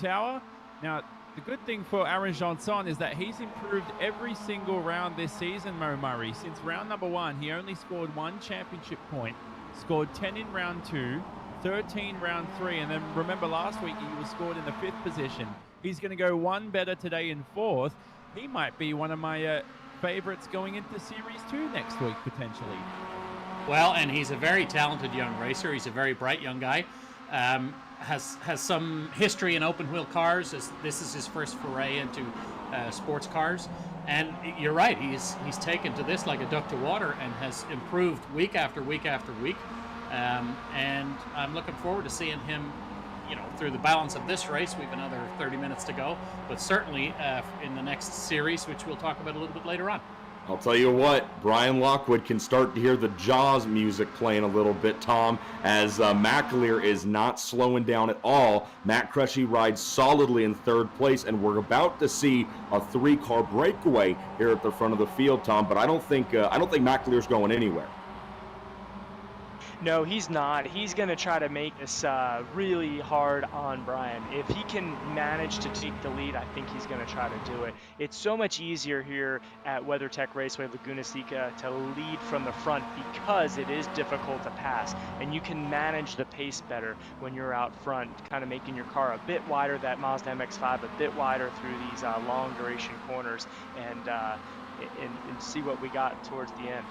tower. Now, the good thing for Aaron Johnson is that he's improved every single round this season, Mo Murray. Since round number 1, he only scored 1 championship point, scored 10 in round 2, 13 round 3, and then remember last week he was scored in the 5th position. He's going to go 1 better today in 4th. He might be one of my favorites going into Series 2 next week, potentially. Well, and he's a very talented young racer. He's a very bright young guy. Has some history in open wheel cars. This is his first foray into sports cars. And you're right, he's taken to this like a duck to water and has improved week after week after week. And I'm looking forward to seeing him, through the balance of this race. We have another 30 minutes to go, but certainly in the next series, which we'll talk about a little bit later on. I'll tell you what, Brian Lockwood can start to hear the Jaws music playing a little bit, Tom, as McAleer is not slowing down at all. Matt Crushy rides solidly in 3rd place, and we're about to see a 3-car breakaway here at the front of the field, Tom, but I don't think McAleer's going anywhere. No, he's not. He's going to try to make this really hard on Brian. If he can manage to take the lead, I think he's going to try to do it. It's so much easier here at WeatherTech Raceway Laguna Seca to lead from the front because it is difficult to pass, and you can manage the pace better when you're out front, kind of making your car a bit wider, that Mazda MX-5 a bit wider through these long duration corners, and see what we got towards the end.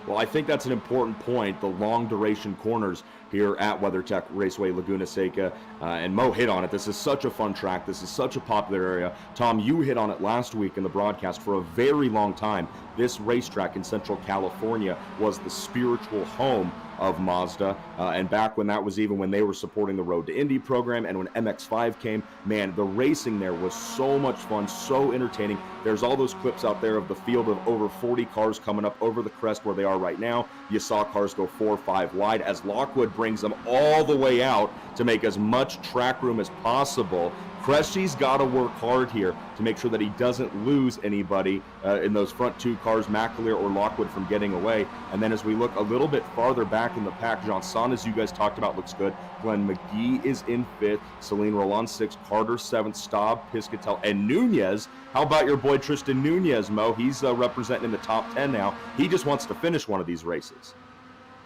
Well, I think that's an important point, the long-duration corners here at WeatherTech Raceway Laguna Seca, and Mo hit on it. This is such a fun track. This is such a popular area. Tom, you hit on it last week in the broadcast. For a very long time, this racetrack in Central California was the spiritual home of Mazda, and back when that was even when they were supporting the Road to Indy program, and when MX-5 came, man, the racing there was so much fun, so entertaining. There's all those clips out there of the field of over 40 cars coming up over the crest where they are right now. You saw cars go 4 or 5 wide as Lockwood brings them all the way out to make as much track room as possible. Cressy's got to work hard here to make sure that he doesn't lose anybody in those front 2 cars, McAleer or Lockwood, from getting away. And then as we look a little bit farther back in the pack, Johnson, as you guys talked about, looks good. Glenn McGee is in 5th. Celine Roland 6th. Carter 7th. Staub, Piscatel, and Nunez. How about your boy Tristan Nunez, Mo? He's representing in the top 10 now. He just wants to finish one of these races.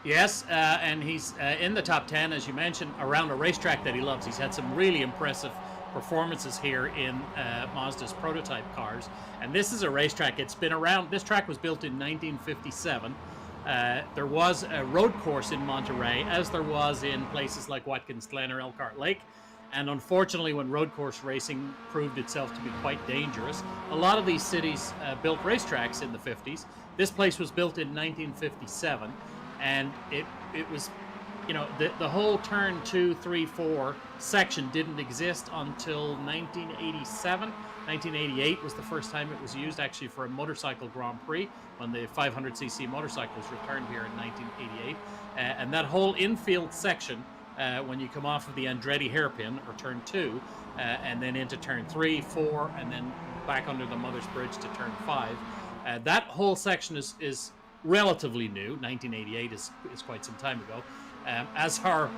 Yes, and he's in the top 10, as you mentioned, around a racetrack that he loves. He's had some really impressive performances here in Mazda's prototype cars, and this is a racetrack. It's been around. This track was built in 1957. There was a road course in Monterey, as there was in places like Watkins Glen or Elkhart Lake, and unfortunately when road course racing proved itself to be quite dangerous, a lot of these cities built racetracks in the 50s. This place was built in 1957, and it was, the whole turn 2, 3, 4 section didn't exist until 1987. 1988 was the first time it was used, actually, for a motorcycle Grand Prix when the 500cc motorcycles returned here in 1988. And that whole infield section, when you come off of the Andretti hairpin, or turn 2, and then into turn 3, 4, and then back under the Mother's Bridge to turn 5, that whole section is relatively new. 1988 is quite some time ago. As our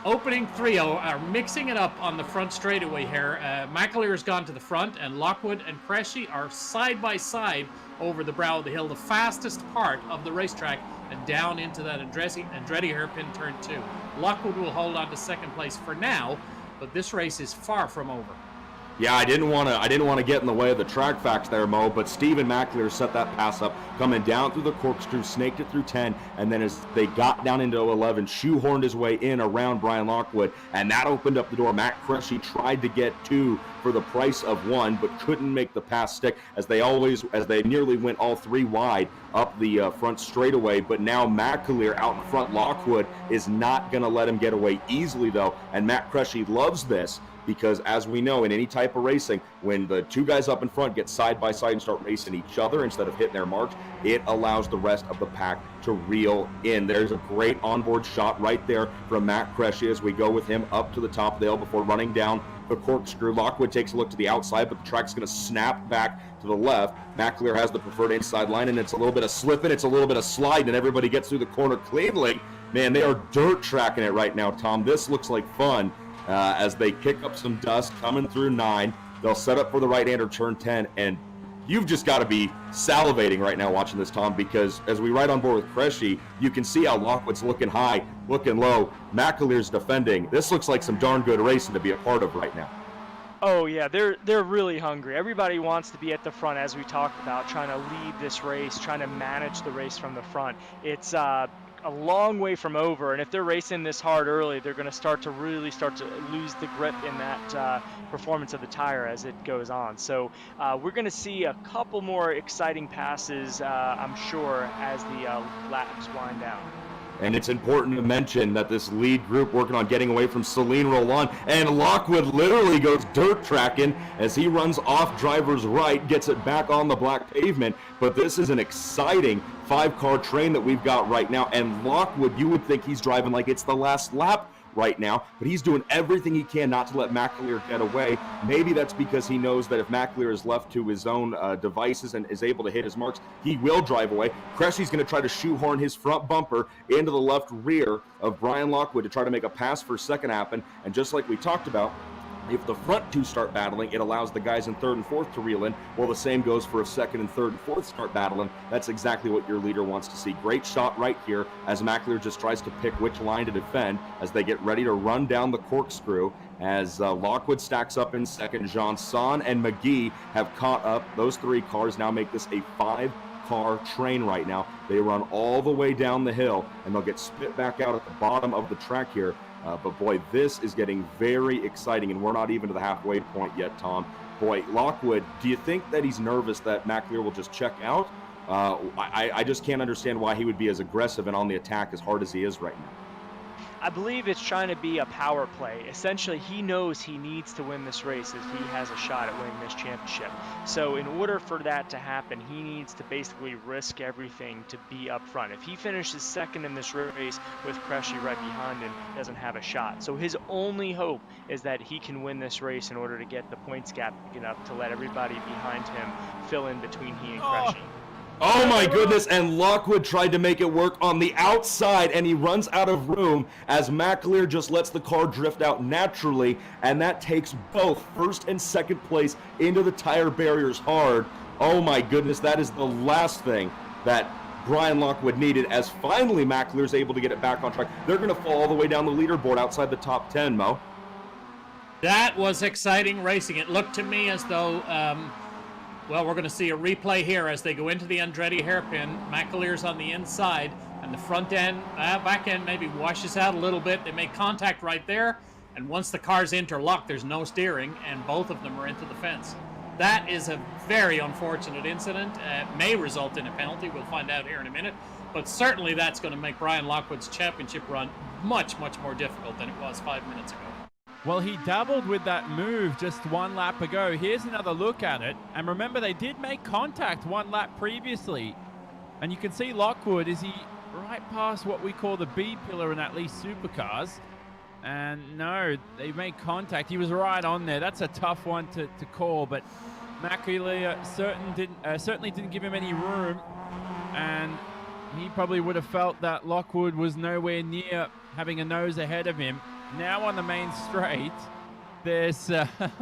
opening trio are mixing it up on the front straightaway here, McAleer's gone to the front, and Lockwood and Cressy are side by side over the brow of the hill, the fastest part of the racetrack, and down into that Andretti hairpin turn 2. Lockwood will hold on to 2nd place for now, but this race is far from over. Yeah, I didn't want to get in the way of the track facts there, Mo, but Stephen McAleer set that pass up, coming down through the corkscrew, snaked it through 10, and then as they got down into 11, shoehorned his way in around Brian Lockwood, and that opened up the door. Matt Cressy tried to get 2 for the price of 1, but couldn't make the pass stick as they nearly went all 3 wide up the front straightaway. But now McAleer out in front. Lockwood is not going to let him get away easily, though, and Matt Cressy loves this, because as we know, in any type of racing, when the 2 guys up in front get side by side and start racing each other instead of hitting their marks, it allows the rest of the pack to reel in. There's a great onboard shot right there from Matt Cressy as we go with him up to the top of the hill before running down the corkscrew. Lockwood takes a look to the outside, but the track's going to snap back to the left. McAleer has the preferred inside line, and it's a little bit of slipping, it's a little bit of sliding, and everybody gets through the corner cleanly. Man, they are dirt tracking it right now, Tom. This looks like fun. as they kick up some dust coming through 9. They'll set up for the right-hander turn 10, and you've just got to be salivating right now watching this, Tom, because as we ride on board with Cressy, you can see how Lockwood's looking high, looking low. McAleer's defending. This looks like some darn good racing to be a part of right now. Oh yeah, they're really hungry. Everybody wants to be at the front, as we talked about, trying to lead this race, trying to manage the race from the front. It's a long way from over, and if they're racing this hard early, they're going to start to lose the grip in that performance of the tire as it goes on. So we're going to see a couple more exciting passes, I'm sure, as the laps wind down. And it's important to mention that this lead group working on getting away from Celine Roland, and Lockwood literally goes dirt tracking as he runs off driver's right, gets it back on the black pavement. But this is an exciting 5-car train that we've got right now, and Lockwood, you would think he's driving like it's the last lap right now, but he's doing everything he can not to let McAleer get away. Maybe that's because he knows that if McAleer is left to his own devices and is able to hit his marks, he will drive away. Cressy's going to try to shoehorn his front bumper into the left rear of Brian Lockwood to try to make a pass for second happen, and just like we talked about, if the front two start battling, it allows the guys in third and fourth to reel in. Well, the same goes for if second and third and fourth start battling. That's exactly what your leader wants to see. Great shot right here as McAleer just tries to pick which line to defend as they get ready to run down the corkscrew. As Lockwood stacks up in second, Janson and McGee have caught up. Those 3 cars now make this a 5-car train right now. They run all the way down the hill, and they'll get spit back out at the bottom of the track here. But boy, this is getting very exciting, and we're not even to the halfway point yet, Tom. Boy, Lockwood, do you think that he's nervous that McAleer will just check out? I just can't understand why he would be as aggressive and on the attack as hard as he is right now. I believe it's trying to be a power play. Essentially, he knows he needs to win this race if he has a shot at winning this championship. So in order for that to happen, he needs to basically risk everything to be up front. If he finishes second in this race with Cressy right behind him, he doesn't have a shot. So his only hope is that he can win this race in order to get the points gap big enough to let everybody behind him fill in between he and Cressy. Oh my goodness, and Lockwood tried to make it work on the outside, and he runs out of room as McAleer just lets the car drift out naturally, and that takes both first and second place into the tire barriers hard. Oh my goodness, that is the last thing that Brian Lockwood needed, as finally McAleer's able to get it back on track. They're going to fall all the way down the leaderboard outside the top 10, Mo. That was exciting racing. It looked to me as though... well, we're going to see a replay here as they go into the Andretti hairpin. McAleer's on the inside, and the front end, back end maybe washes out a little bit. They make contact right there, and once the cars interlock, there's no steering, and both of them are into the fence. That is a very unfortunate incident. May result in a penalty. We'll find out here in a minute. But certainly that's going to make Brian Lockwood's championship run much, much more difficult than it was 5 minutes ago. Well, he dabbled with that move just 1 lap ago. Here's another look at it. And remember, they did make contact 1 lap previously. And you can see Lockwood, is he right past what we call the B pillar in at least supercars? And no, they made contact. He was right on there. That's a tough one to call, but McAleer certainly didn't give him any room. And he probably would have felt that Lockwood was nowhere near having a nose ahead of him. Now on the main straight, there's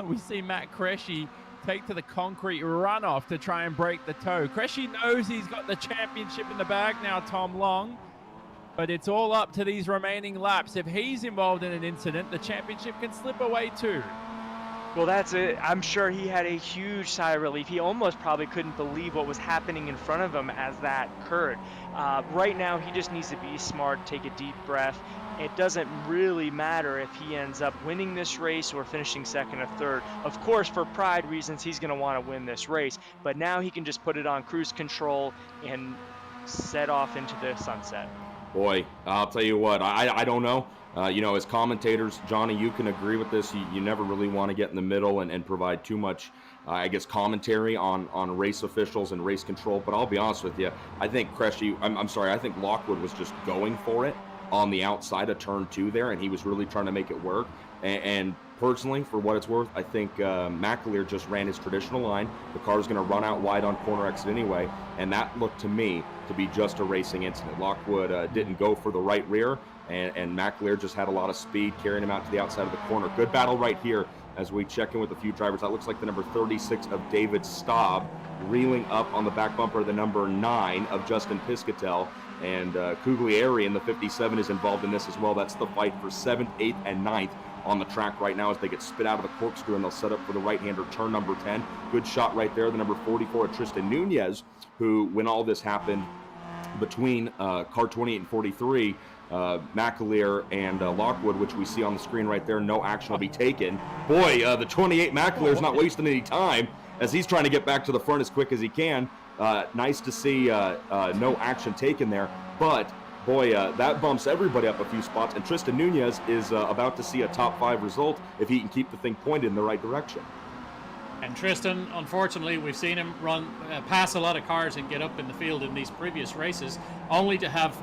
we see Matt Cressy take to the concrete runoff to try and break the toe. Cressy knows he's got the championship in the bag now, Tom Long, but it's all up to these remaining laps. If he's involved in an incident, the championship can slip away too. Well, that's it. I'm sure he had a huge sigh of relief. He almost probably couldn't believe what was happening in front of him as that occurred. Right now, he just needs to be smart, take a deep breath. It doesn't really matter if he ends up winning this race or finishing second or third. Of course, for pride reasons, he's going to want to win this race. But now he can just put it on cruise control and set off into the sunset. Boy, I'll tell you what, I don't know. As commentators, Johnny, you can agree with this. You never really want to get in the middle and provide too much, commentary on race officials and race control. But I'll be honest with you, I think I think Lockwood was just going for it on the outside of turn 2 there, and he was really trying to make it work. And personally, for what it's worth, I think McAleer just ran his traditional line. The car's going to run out wide on corner exit anyway, and that looked to me to be just a racing incident. Lockwood didn't go for the right rear, and McAleer just had a lot of speed, carrying him out to the outside of the corner. Good battle right here as we check in with a few drivers. That looks like the number 36 of David Staub reeling up on the back bumper, the number 9 of Justin Piscatel. And Cuglieri in the 57 is involved in this as well. That's the fight for 7th, 8th, and 9th on the track right now as they get spit out of the corkscrew, and they'll set up for the right-hander turn number 10. Good shot right there. The number 44 of Tristan Nunez, who, when all this happened between car 28 and 43, McAleer and Lockwood, which we see on the screen right there, no action will be taken. Boy, the 28 McAleer's not wasting any time as he's trying to get back to the front as quick as he can. Nice to see no action taken there, but boy, that bumps everybody up a few spots, and Tristan Nunez is about to see a top 5 result if he can keep the thing pointed in the right direction. And Tristan, unfortunately, we've seen him run pass a lot of cars and get up in the field in these previous races, only to have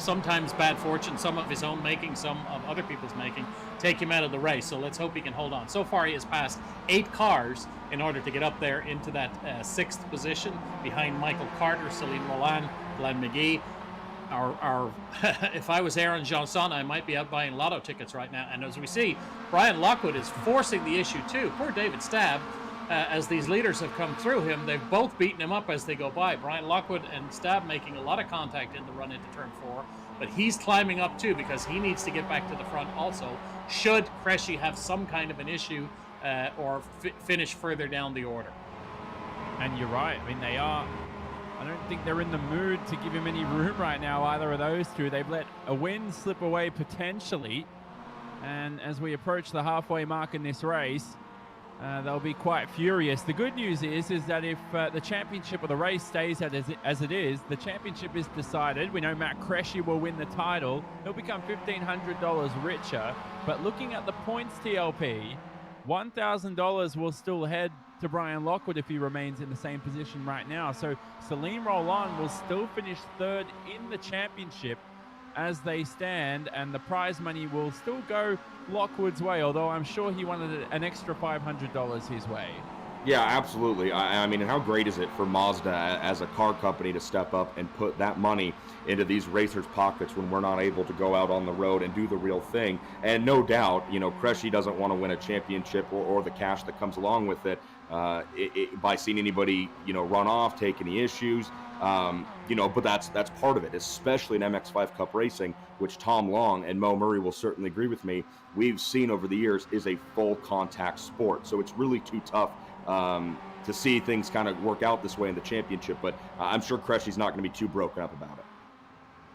sometimes bad fortune, some of his own making, some of other people's making, take him out of the race. So let's hope he can hold on. So far, he has passed 8 cars in order to get up there into that 6th position behind Michael Carter, Celine Roland, Glenn McGee. If I was Aaron Johnson, I might be out buying lotto tickets right now. And as we see, Brian Lockwood is forcing the issue too. Poor David Staub. As these leaders have come through him, they've both beaten him up as they go by. Brian Lockwood and Staub making a lot of contact in the run into turn 4, but he's climbing up too because he needs to get back to the front also, should Cressy have some kind of an issue or finish further down the order. And you're right. I mean, they are. I don't think they're in the mood to give him any room right now, either of those two. They've let a win slip away potentially. And as we approach the halfway mark in this race, they'll be quite furious. The good news is that if the championship or the race stays as it is, the championship is decided. We know Matt Cressy will win the title. He'll become $1,500 richer. But looking at the points TLP, $1,000 will still head to Brian Lockwood if he remains in the same position right now. So Celine Roland will still finish 3rd in the championship as they stand, and the prize money will still go Lockwood's way, although I'm sure he wanted an extra $500 his way. Yeah, absolutely. I mean, how great is it for Mazda as a car company to step up and put that money into these racers' pockets when we're not able to go out on the road and do the real thing? And no doubt, Cressy doesn't want to win a championship or the cash that comes along with it, by seeing anybody, run off, take any issues. But that's part of it, especially in MX5 Cup racing, which Tom Long and Mo Murray will certainly agree with me, we've seen over the years is a full contact sport. So it's really too tough to see things kind of work out this way in the championship. But I'm sure Cressy's not going to be too broken up about it.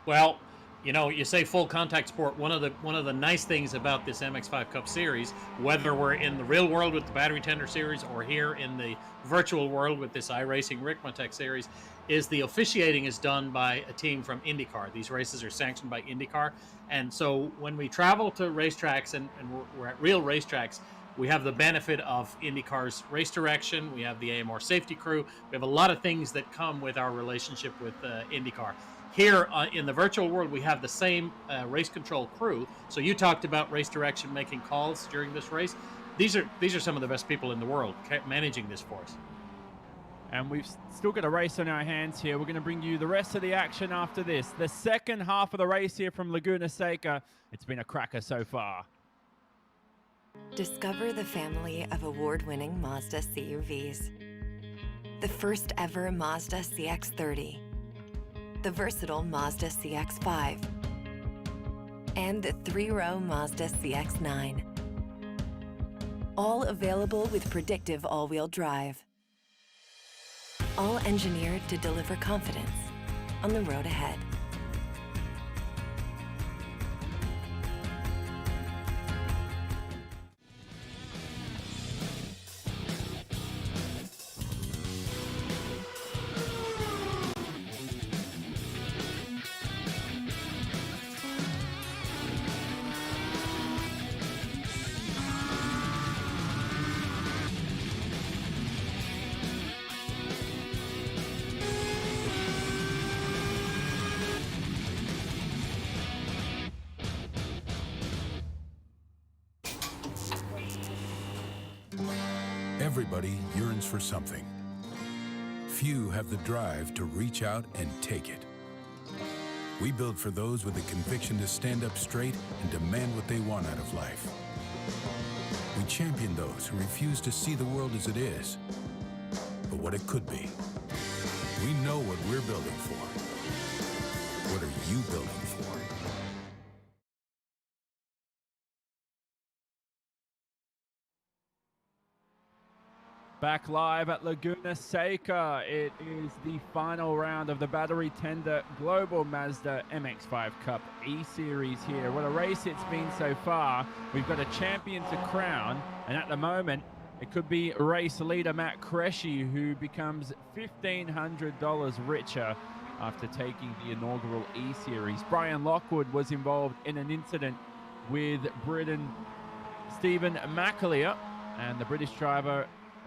Well, you say full contact sport. One of the nice things about this MX5 Cup Series, whether we're in the real world with the Battery Tender Series or here in the virtual world with this iRacing Ricmatech Series, is the officiating is done by a team from IndyCar. These races are sanctioned by IndyCar. And so when we travel to racetracks and we're at real racetracks, we have the benefit of IndyCar's race direction. We have the AMR safety crew. We have a lot of things that come with our relationship with IndyCar. Here in the virtual world, we have the same race control crew. So you talked about race direction, making calls during this race. These are some of the best people in the world managing this for us. And we've still got a race on our hands here. We're going to bring you the rest of the action after this. The second half of the race here from Laguna Seca. It's been a cracker so far. Discover the family of award-winning Mazda CUVs. The first ever Mazda CX-30. The versatile Mazda CX-5. And the 3-row Mazda CX-9. All available with predictive all-wheel drive. All engineered to deliver confidence on the road ahead. Everybody yearns for something. Few have the drive to reach out and take it. We build for those with the conviction to stand up straight and demand what they want out of life. We champion those who refuse to see the world as it is, but what it could be. We know what we're building for. What are you building for? Back live at Laguna Seca. It is the final round of the Battery Tender Global Mazda MX-5 Cup eSeries here. What a race it's been so far. We've got a champion to crown, and at the moment, it could be race leader Matt Cresci, who becomes $1,500 richer after taking the inaugural eSeries. Brian Lockwood was involved in an incident with Briton Stephen McAleer, and the British driver,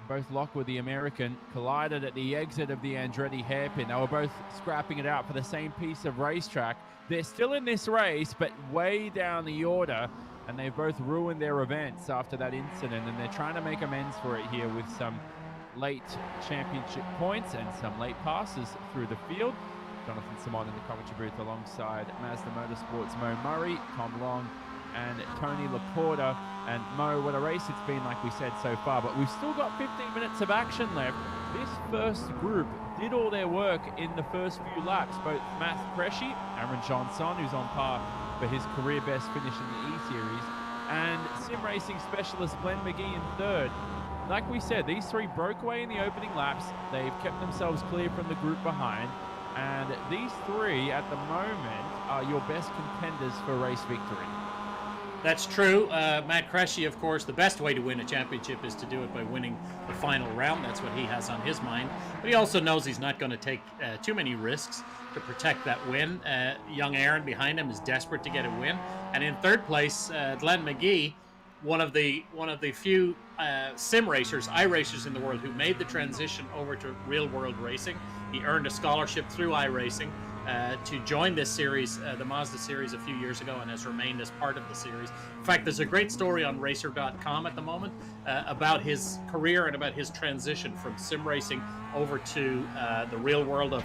both Lockwood, the American, collided at the exit of the Andretti hairpin. They were both scrapping it out for the same piece of racetrack. They're still in this race, but way down the order, and they've both ruined their events after that incident, and they're trying to make amends for it here with some late championship points and some late passes through the field. Jonathan Simon in the commentary booth alongside Mazda Motorsports' Mo Murray, Tom Long, and Tony Laporta. And Mo, what a race it's been, like we said, so far, but we've still got 15 minutes of action left. This first group did all their work in the first few laps. Both Matt Cresci, Aaron Johnson, who's on par for his career best finish in the eSeries, and sim racing specialist Glenn McGee in third. Like we said, these three broke away in the opening laps. They've kept themselves clear from the group behind, and these three at the moment are your best contenders for race victory. That's true. Matt Cresci, of course, the best way to win a championship is to do it by winning the final round. That's what he has on his mind. But he also knows he's not going to take too many risks to protect that win. Young Aaron behind him is desperate to get a win. And in third place, Glenn McGee, one of the few sim racers, iRacers in the world who made the transition over to real-world racing. He earned a scholarship through iRacing to join this series, the Mazda series, a few years ago, and has remained as part of the series. In fact, there's a great story on Racer.com at the moment about his career and about his transition from sim racing over to the real world of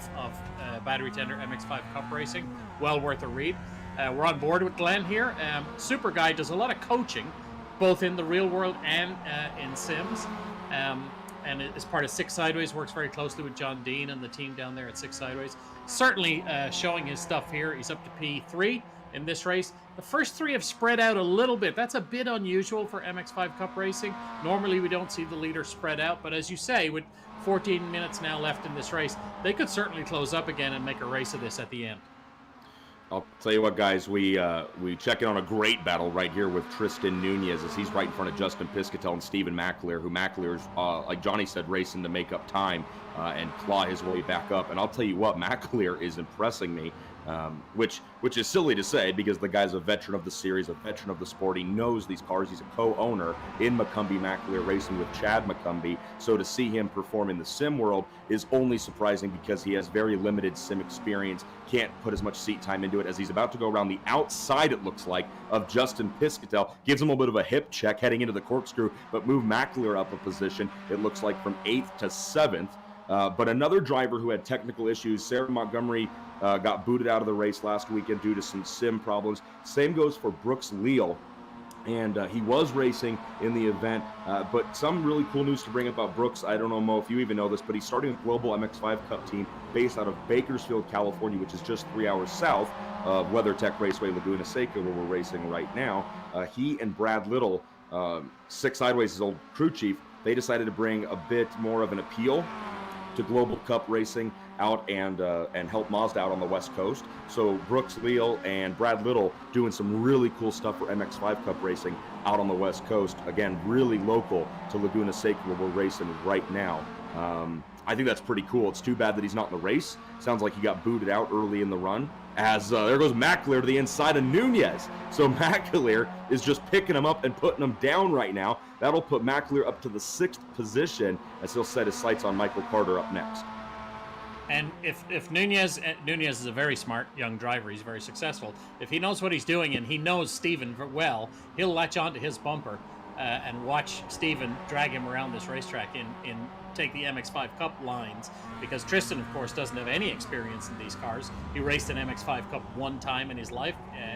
Battery Tender MX-5 Cup racing. Well worth a read. We're on board with Glenn here. Super guy, does a lot of coaching, both in the real world and in sims. And as part of Six Sideways, works very closely with John Dean and the team down there at Six Sideways. Certainly showing his stuff here. He's up to P3 in this race. The first three have spread out a little bit. That's a bit unusual for MX-5 Cup racing. Normally we don't see the leaders spread out, but as you say, with 14 minutes now left in this race, they could certainly close up again and make a race of this at the end. I'll tell you what, guys, we check in on a great battle right here with Tristan Nunez as he's right in front of Justin Piscatel and Stephen McAleer, who McAleer's, like Johnny said, racing to make up time and claw his way back up. And I'll tell you what, McAleer is impressing me, which is silly to say because the guy's a veteran of the series, a veteran of the sport. He knows these cars. He's a co-owner in McCumbee McAleer Racing with Chad McCumbee. So to see him perform in the sim world is only surprising because he has very limited sim experience, can't put as much seat time into it as he's about to go around the outside, it looks like, of Justin Piscatel. Gives him a little bit of a hip check heading into the corkscrew, but move McAleer up a position, it looks like, from 8th to 7th. But another driver who had technical issues, Sarah Montgomery, got booted out of the race last weekend due to some sim problems. Same goes for Brooks Leal. And he was racing in the event, but some really cool news to bring up about Brooks. I don't know, Mo, if you even know this, but he's starting a global MX-5 Cup team based out of Bakersfield, California, which is just 3 hours south of WeatherTech Raceway Laguna Seca, where we're racing right now. He and Brad Little, Six Sideways, his old crew chief, they decided to bring a bit more of an appeal to Global Cup racing out and help Mazda out on the West Coast. So Brooks Leal and Brad Little doing some really cool stuff for MX-5 Cup racing out on the West Coast. Again, really local to Laguna Seca where we're racing right now. I think that's pretty cool. It's too bad that he's not in the race. Sounds like he got booted out early in the run. As there goes McAleer to the inside of Nunez. So McAleer is just picking him up and putting him down right now. That'll put McAleer up to the 6th position as he'll set his sights on Michael Carter up next. And if Nunez is a very smart young driver, he's very successful. If he knows what he's doing and he knows Steven well, he'll latch onto his bumper and watch Stephen drag him around this racetrack in take the MX-5 Cup lines, because Tristan, of course, doesn't have any experience in these cars. He raced an MX-5 Cup one time in his life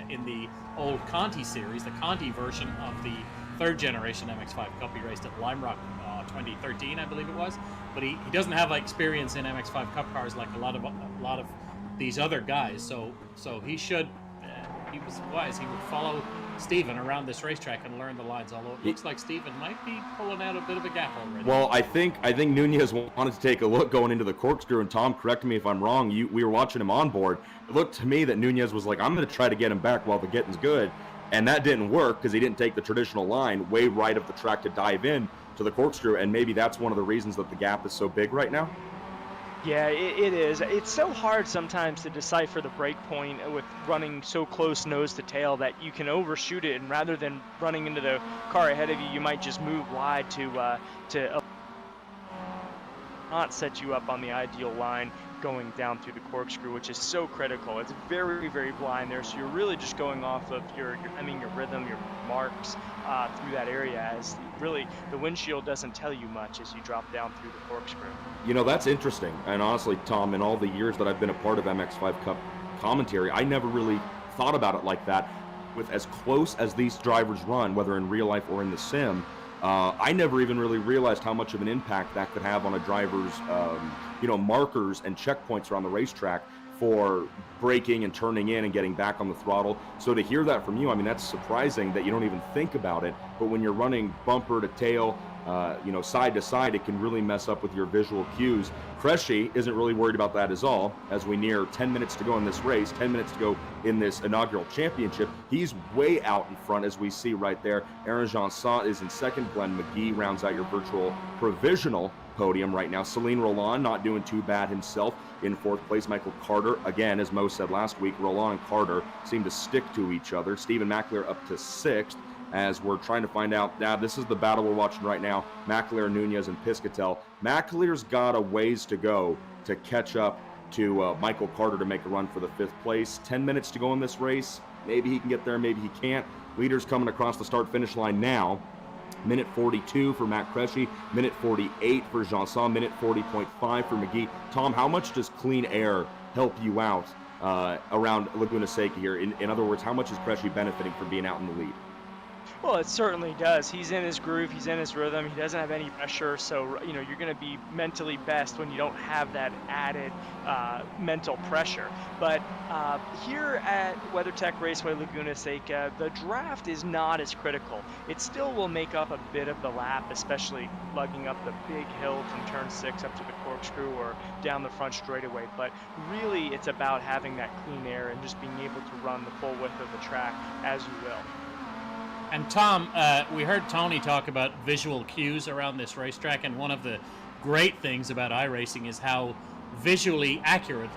in the old Conti series, the Conti version of the third generation MX-5 Cup. He raced at Lime Rock 2013, I believe it was, but he doesn't have experience in MX-5 Cup cars like a lot of these other guys. So he should. He was wise. He would follow Stephen around this racetrack and learn the lines, although it looks like Stephen might be pulling out a bit of a gap already. Well, I think Nunez wanted to take a look going into the corkscrew, and Tom, correct me if I'm wrong, we were watching him on board. It looked to me that Nunez was like, I'm going to try to get him back while the getting's good, and that didn't work because he didn't take the traditional line way right of the track to dive in to the corkscrew, and maybe that's one of the reasons that the gap is so big right now. Yeah, it is. It's so hard sometimes to decipher the break point with running so close nose to tail that you can overshoot it, and rather than running into the car ahead of you, you might just move wide to not set you up on the ideal line going down through the corkscrew, which is so critical. It's very, very blind there, so you're really just going off of your rhythm, your marks through that area, as really the windshield doesn't tell you much as you drop down through the corkscrew. You know, that's interesting. And honestly, Tom, in all the years that I've been a part of MX-5 Cup commentary, I never really thought about it like that. With as close as these drivers run, whether in real life or in the sim, I never even really realized how much of an impact that could have on a driver's markers and checkpoints around the racetrack for braking and turning in and getting back on the throttle. So to hear that from you, I mean, that's surprising that you don't even think about it. But when you're running bumper to tail, side to side, it can really mess up with your visual cues. Cressy isn't really worried about that as all. As we near 10 minutes to go in this race, 10 minutes to go in this inaugural championship, he's way out in front, as we see right there. Aaron Janson is in second. Glenn McGee rounds out your virtual provisional podium right now. Celine Roland not doing too bad himself in fourth place. Michael Carter, again, as Mo said last week, Roland and Carter seem to stick to each other. Stephen McAleer up to sixth, as we're trying to find out. Now, this is the battle we're watching right now. McAleer, Nunez, and Piscatel. McAleer's got a ways to go to catch up to Michael Carter to make a run for the fifth place. 10 minutes to go in this race. Maybe he can get there, maybe he can't. Leaders coming across the start-finish line now. Minute 42 for Matt Cressy, minute 48 for Janson, minute 40.5 for McGee. Tom, how much does clean air help you out around Laguna Seca here? In other words, how much is Cressy benefiting from being out in the lead? Well, it certainly does. He's in his groove, he's in his rhythm, he doesn't have any pressure, so you're going to be mentally best when you don't have that added mental pressure. But here at WeatherTech Raceway Laguna Seca, the draft is not as critical. It still will make up a bit of the lap, especially lugging up the big hill from turn 6 up to the corkscrew or down the front straightaway. But really, it's about having that clean air and just being able to run the full width of the track as you will. And Tom, we heard Tony talk about visual cues around this racetrack, and one of the great things about iRacing is how visually accurate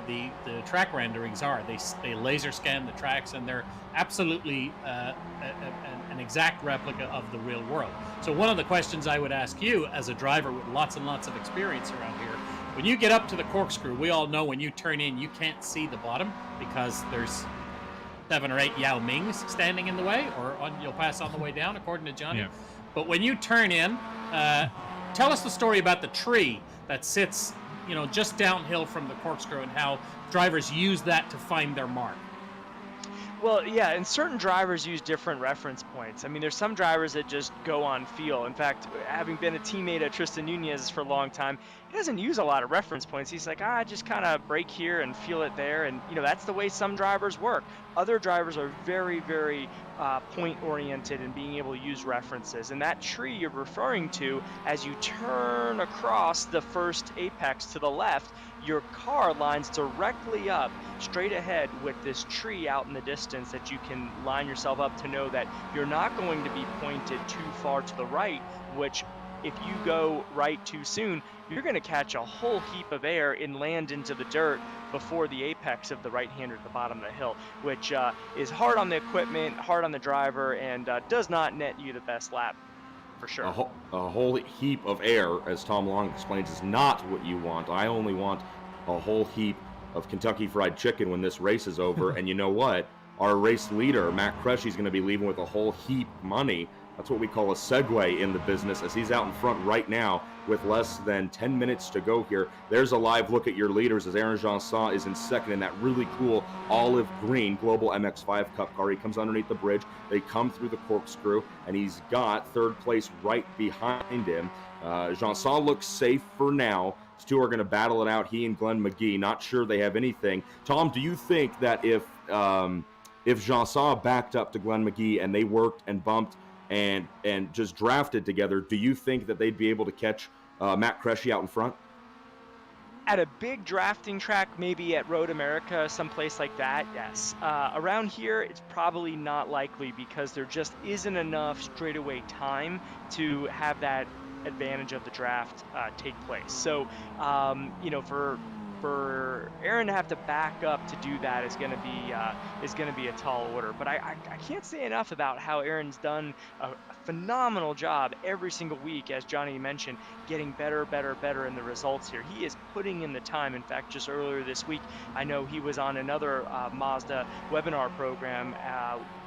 the track renderings are. They laser scan the tracks, and they're absolutely an exact replica of the real world. So one of the questions I would ask you, as a driver with lots and lots of experience around here, when you get up to the corkscrew, we all know when you turn in, you can't see the bottom because there's 7 or 8 Yao Mings standing in the way, or you'll pass on the way down, according to Johnny. Yeah. But when you turn in, tell us the story about the tree that sits, just downhill from the corkscrew, and how drivers use that to find their mark. Well, yeah, and certain drivers use different reference points. I mean, there's some drivers that just go on feel. In fact, having been a teammate of Tristan Nunez for a long time, he doesn't use a lot of reference points. He's like, just kind of brake here and feel it there. And, that's the way some drivers work. Other drivers are very, very point-oriented in being able to use references. And that tree you're referring to, as you turn across the first apex to the left, your car lines directly up straight ahead with this tree out in the distance that you can line yourself up to know that you're not going to be pointed too far to the right, which if you go right too soon, you're going to catch a whole heap of air and land into the dirt before the apex of the right-hander at the bottom of the hill, which is hard on the equipment, hard on the driver, and does not net you the best lap. For sure. A whole heap of air, as Tom Long explains, is not what you want. I only want a whole heap of Kentucky Fried Chicken when this race is over. And you know what? Our race leader, Matt Cressy, is going to be leaving with a whole heap of money That's what we call a segue in the business, as he's out in front right now with less than 10 minutes to go here. There's a live look at your leaders as Aaron Janson is in second in that really cool olive green Global MX-5 Cup car. He comes underneath the bridge. They come through the corkscrew, and he's got third place right behind him. Janson looks safe for now. These two are going to battle it out, he and Glenn McGee. Not sure they have anything. Tom, do you think that if Janson backed up to Glenn McGee and they worked and bumped and just drafted together, do you think that they'd be able to catch Matt Cressy out in front? At a big drafting track, maybe at Road America, someplace like that, yes. Around here, it's probably not likely because there just isn't enough straightaway time to have that advantage of the draft take place. So, for Aaron to have to back up to do that is going to be a tall order. But I can't say enough about how Aaron's done a phenomenal job every single week, as Johnny mentioned, getting better in the results here. He is putting in the time. In fact, just earlier this week, I know he was on another Mazda webinar program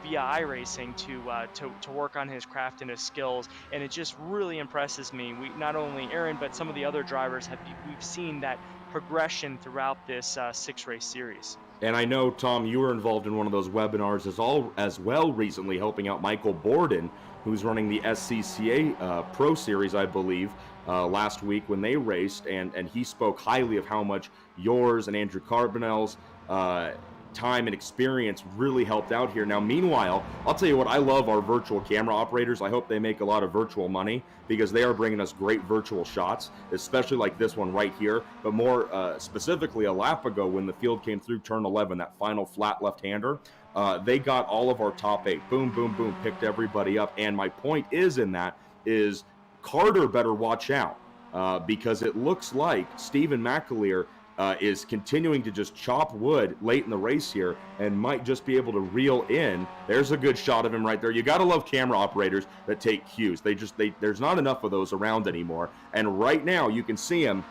via iRacing to work on his craft and his skills, and it just really impresses me. We not only Aaron, but some of the other drivers we've seen that progression throughout this 6-race series. And I know, Tom, you were involved in one of those webinars as well recently, helping out Michael Borden, who's running the SCCA Pro Series, I believe, last week when they raced, and he spoke highly of how much yours and Andrew Carbonell's time and experience really helped out here. Now, meanwhile, I'll tell you what, I love our virtual camera operators. I hope they make a lot of virtual money because they are bringing us great virtual shots, especially like this one right here, but more specifically a lap ago when the field came through turn 11, that final flat left-hander. They got all of our top 8. Boom, boom, boom, picked everybody up. And my point is Carter better watch out because it looks like Stephen McAleer is continuing to just chop wood late in the race here and might just be able to reel in. There's a good shot of him right there. You got to love camera operators that take cues. There's not enough of those around anymore. And right now you can see him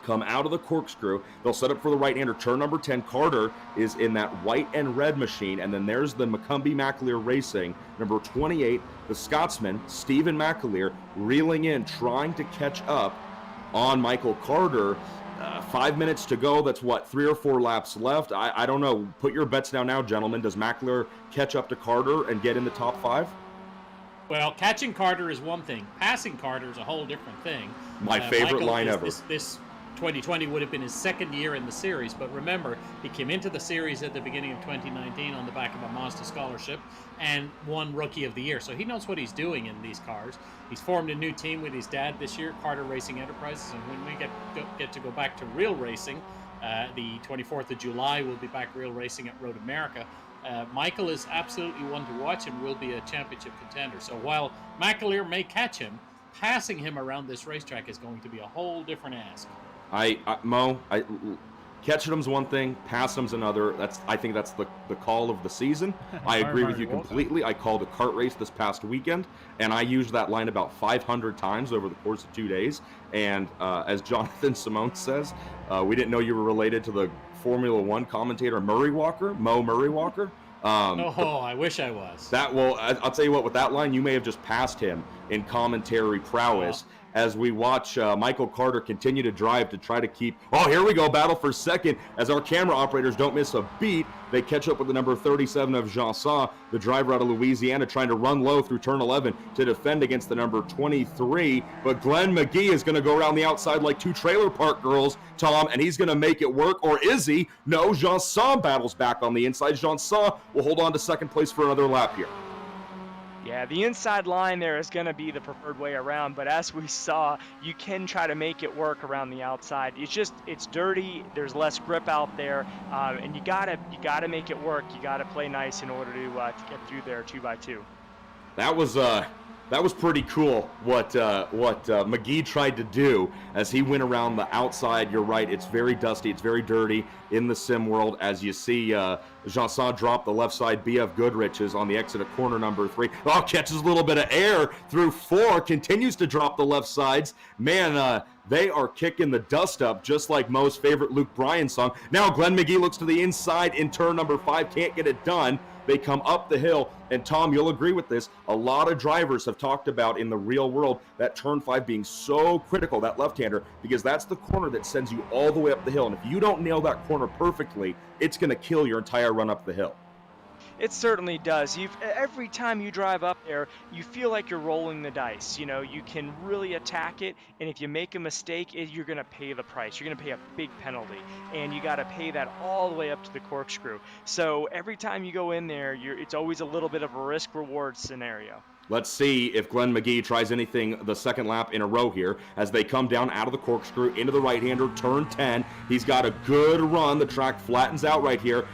come out of the corkscrew. They'll set up for the right-hander. Turn number 10, Carter is in that white and red machine. And then there's the McCumbee McAleer Racing, number 28, the Scotsman, Stephen McAleer, reeling in, trying to catch up on Michael Carter. 5 minutes to go. That's what, 3 or 4 laps left. I don't know. Put your bets down now, gentlemen. Does McAleer catch up to Carter and get in the top 5? Well, catching Carter is one thing. Passing Carter is a whole different thing. My favorite Michael, line ever. This 2020 would have been his second year in the series, but remember, he came into the series at the beginning of 2019 on the back of a Mazda scholarship and won Rookie of the Year. So he knows what he's doing in these cars. He's formed a new team with his dad this year, Carter Racing Enterprises, and when we get to go back to real racing, the 24th of July, we'll be back real racing at Road America. Michael is absolutely one to watch and will be a championship contender. So while McAleer may catch him, passing him around this racetrack is going to be a whole different ask. Mo, catching him's one thing, passing him's another. I think that's the call of the season. I agree with you completely. I called a kart race this past weekend, and I used that line about 500 times over the course of 2 days. And as Jonathan Simone says, we didn't know you were related to the Formula One commentator Mo Murray Walker. I wish I was. I'll tell you what, with that line, you may have just passed him in commentary prowess. As we watch Michael Carter continue to drive to try to keep... Oh, here we go, battle for second. As our camera operators don't miss a beat, they catch up with the number 37 of Janson, the driver out of Louisiana, trying to run low through turn 11 to defend against the number 23. But Glenn McGee is going to go around the outside like 2 trailer park girls, Tom, and he's going to make it work. Or is he? No, Janson battles back on the inside. Janson will hold on to second place for another lap here. Yeah, the inside line there is going to be the preferred way around, but as we saw, you can try to make it work around the outside. It's dirty, there's less grip out there, and you gotta make it work. You gotta play nice in order to get through there 2x2. That was pretty cool what McGee tried to do as he went around the outside. You're right, it's very dusty, it's very dirty in the sim world. As you see, Janson drop the left side. BF Goodrich is on the exit of corner number 3. Oh, catches a little bit of air through 4, continues to drop the left sides. Man, they are kicking the dust up, just like Mo's favorite Luke Bryan song. Now Glenn McGee looks to the inside in turn number 5, can't get it done. They come up the hill, and Tom, you'll agree with this, a lot of drivers have talked about in the real world that turn 5 being so critical, that left-hander, because that's the corner that sends you all the way up the hill. And if you don't nail that corner perfectly, it's going to kill your entire run up the hill. It certainly does. Every time you drive up there, you feel like you're rolling the dice. You know, you can really attack it, and if you make a mistake, you're going to pay the price. You're going to pay a big penalty, and you got to pay that all the way up to the corkscrew. So every time you go in there, it's always a little bit of a risk-reward scenario. Let's see if Glenn McGee tries anything the second lap in a row here as they come down out of the corkscrew into the right-hander, turn 10. He's got a good run. The track flattens out right here.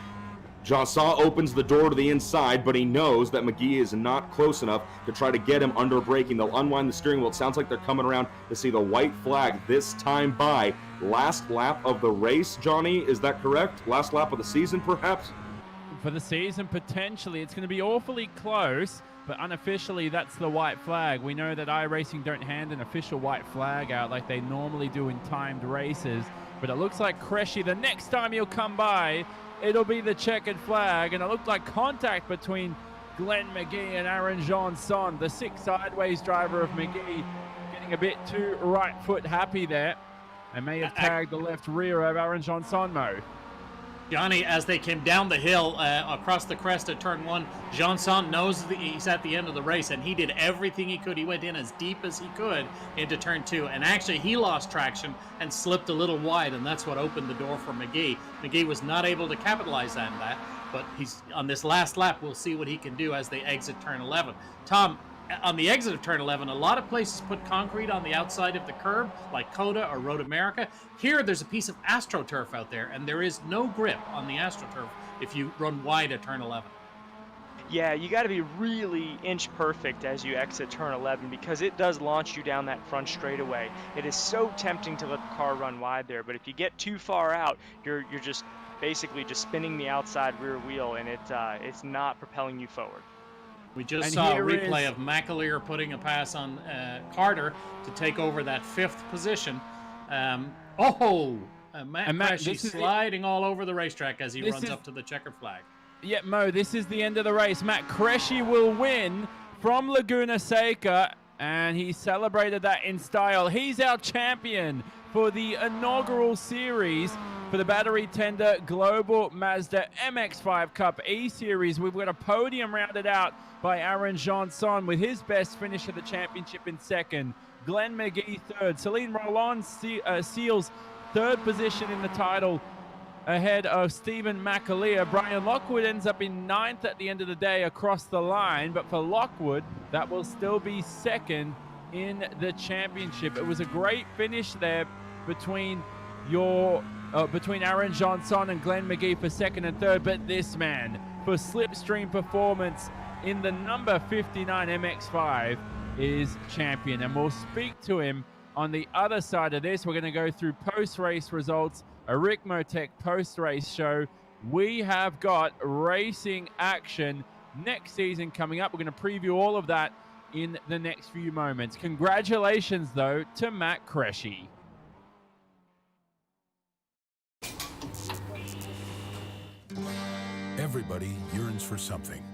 Janson opens the door to the inside, but he knows that McGee is not close enough to try to get him under braking. They'll unwind the steering wheel. It sounds like they're coming around to see the white flag this time by. Last lap of the race, Johnny, is that correct? Last lap of the season, perhaps? For the season, potentially. It's going to be awfully close, but unofficially, that's the white flag. We know that iRacing don't hand an official white flag out like they normally do in timed races, but it looks like Cresci, the next time he'll come by, it'll be the checkered flag, and it looked like contact between Glenn McGee and Aaron Janson. The 6 sideways driver of McGee getting a bit too right foot happy there, and may have tagged the left rear of Aaron Janson, Mo. Johnny, as they came down the hill across the crest at turn 1, Janson knows he's at the end of the race, and he did everything he could. He went in as deep as he could into turn 2, and actually he lost traction and slipped a little wide, and that's what opened the door for McGee. McGee was not able to capitalize on that, but he's on this last lap. We'll see what he can do as they exit turn 11. Tom, on the exit of turn 11, a lot of places put concrete on the outside of the curb, like COTA or Road America. Here, there's a piece of AstroTurf out there, and there is no grip on the AstroTurf if you run wide at turn 11. Yeah, you got to be really inch perfect as you exit turn 11 because it does launch you down that front straightaway. It is so tempting to let the car run wide there, but if you get too far out, you're just basically just spinning the outside rear wheel, and it's not propelling you forward. We just saw a replay of McAleer putting a pass on Carter to take over that 5th position. Matt Cresci sliding all over the racetrack as he runs up to the checkered flag. Yeah, Mo, this is the end of the race. Matt Cresci will win from Laguna Seca, and he celebrated that in style. He's our champion for the inaugural series for the battery tender Global Mazda MX-5 Cup eSeries. We've got a podium rounded out by Aaron Janson with his best finish of the championship in 2nd. Glenn McGee 3rd. Celine Roland seals 3rd position in the title ahead of Stephen McAleer. Brian Lockwood ends up in 9th at the end of the day across the line, but for Lockwood, that will still be 2nd in the championship. It was a great finish there between Aaron Janson and Glenn McGee for 2nd and 3rd, but this man for slipstream performance in the number 59 MX-5 is champion, and we'll speak to him on the other side of this. We're going to go through post-race results, a Rick Motec post-race show. We have got racing action next season coming up. We're going to preview all of that in the next few moments. Congratulations, though, to Matt Cresci. Everybody yearns for something.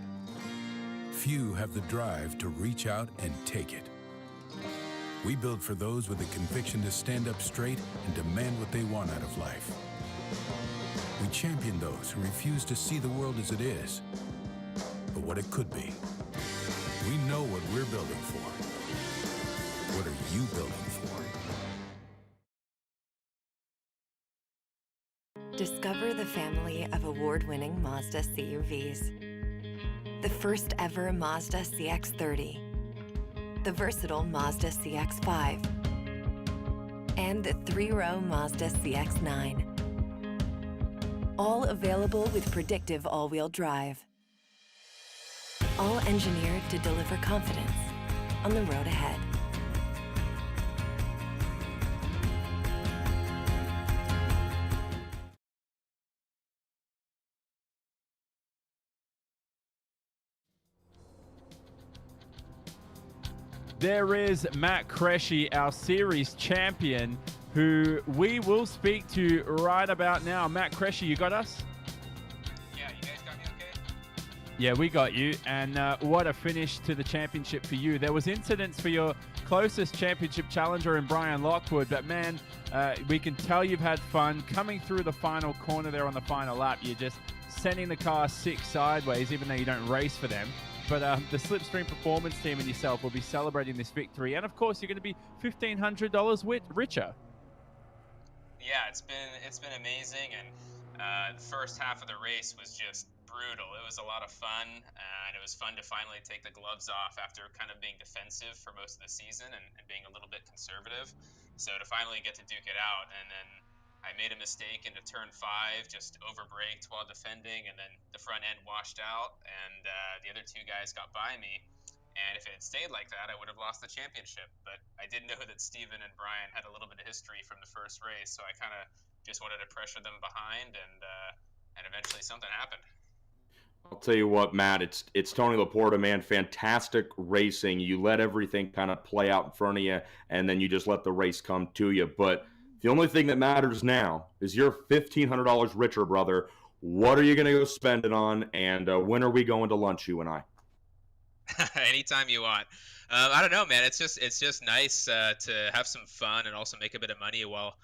Few have the drive to reach out and take it. We build for those with the conviction to stand up straight and demand what they want out of life. We champion those who refuse to see the world as it is, but what it could be. We know what we're building for. What are you building for? Discover the family of award-winning Mazda CUVs. The first ever Mazda CX-30, the versatile Mazda CX-5, and the 3-row Mazda CX-9. All available with predictive all-wheel drive. All engineered to deliver confidence on the road ahead. There is Matt Cresci, our series champion, who we will speak to right about now. Matt Cresci, you got us? Yeah, you guys got me okay? Yeah, we got you. And what a finish to the championship for you. There was incidents for your closest championship challenger in Brian Lockwood, but man, we can tell you've had fun coming through the final corner there on the final lap. You're just sending the car 6 sideways, even though you don't race for them. But the Slipstream Performance team and yourself will be celebrating this victory. And of course, you're going to be $1,500 richer. Yeah, it's been amazing, and the first half of the race was just brutal. It was a lot of fun, and it was fun to finally take the gloves off after kind of being defensive for most of the season and being a little bit conservative. So to finally get to duke it out, and then I made a mistake into turn 5, just overbraked while defending, and then the front end washed out, and the other 2 guys got by me. And if it had stayed like that, I would have lost the championship. But I did know that Steven and Brian had a little bit of history from the first race, so I kind of just wanted to pressure them behind, and eventually something happened. I'll tell you what, Matt, it's Tony Laporta, man. Fantastic racing. You let everything kind of play out in front of you, and then you just let the race come to you. But the only thing that matters now is you're $1,500 richer, brother. What are you going to go spend it on, and when are we going to lunch, you and I? Anytime you want. I don't know, man. It's just nice to have some fun and also make a bit of money while,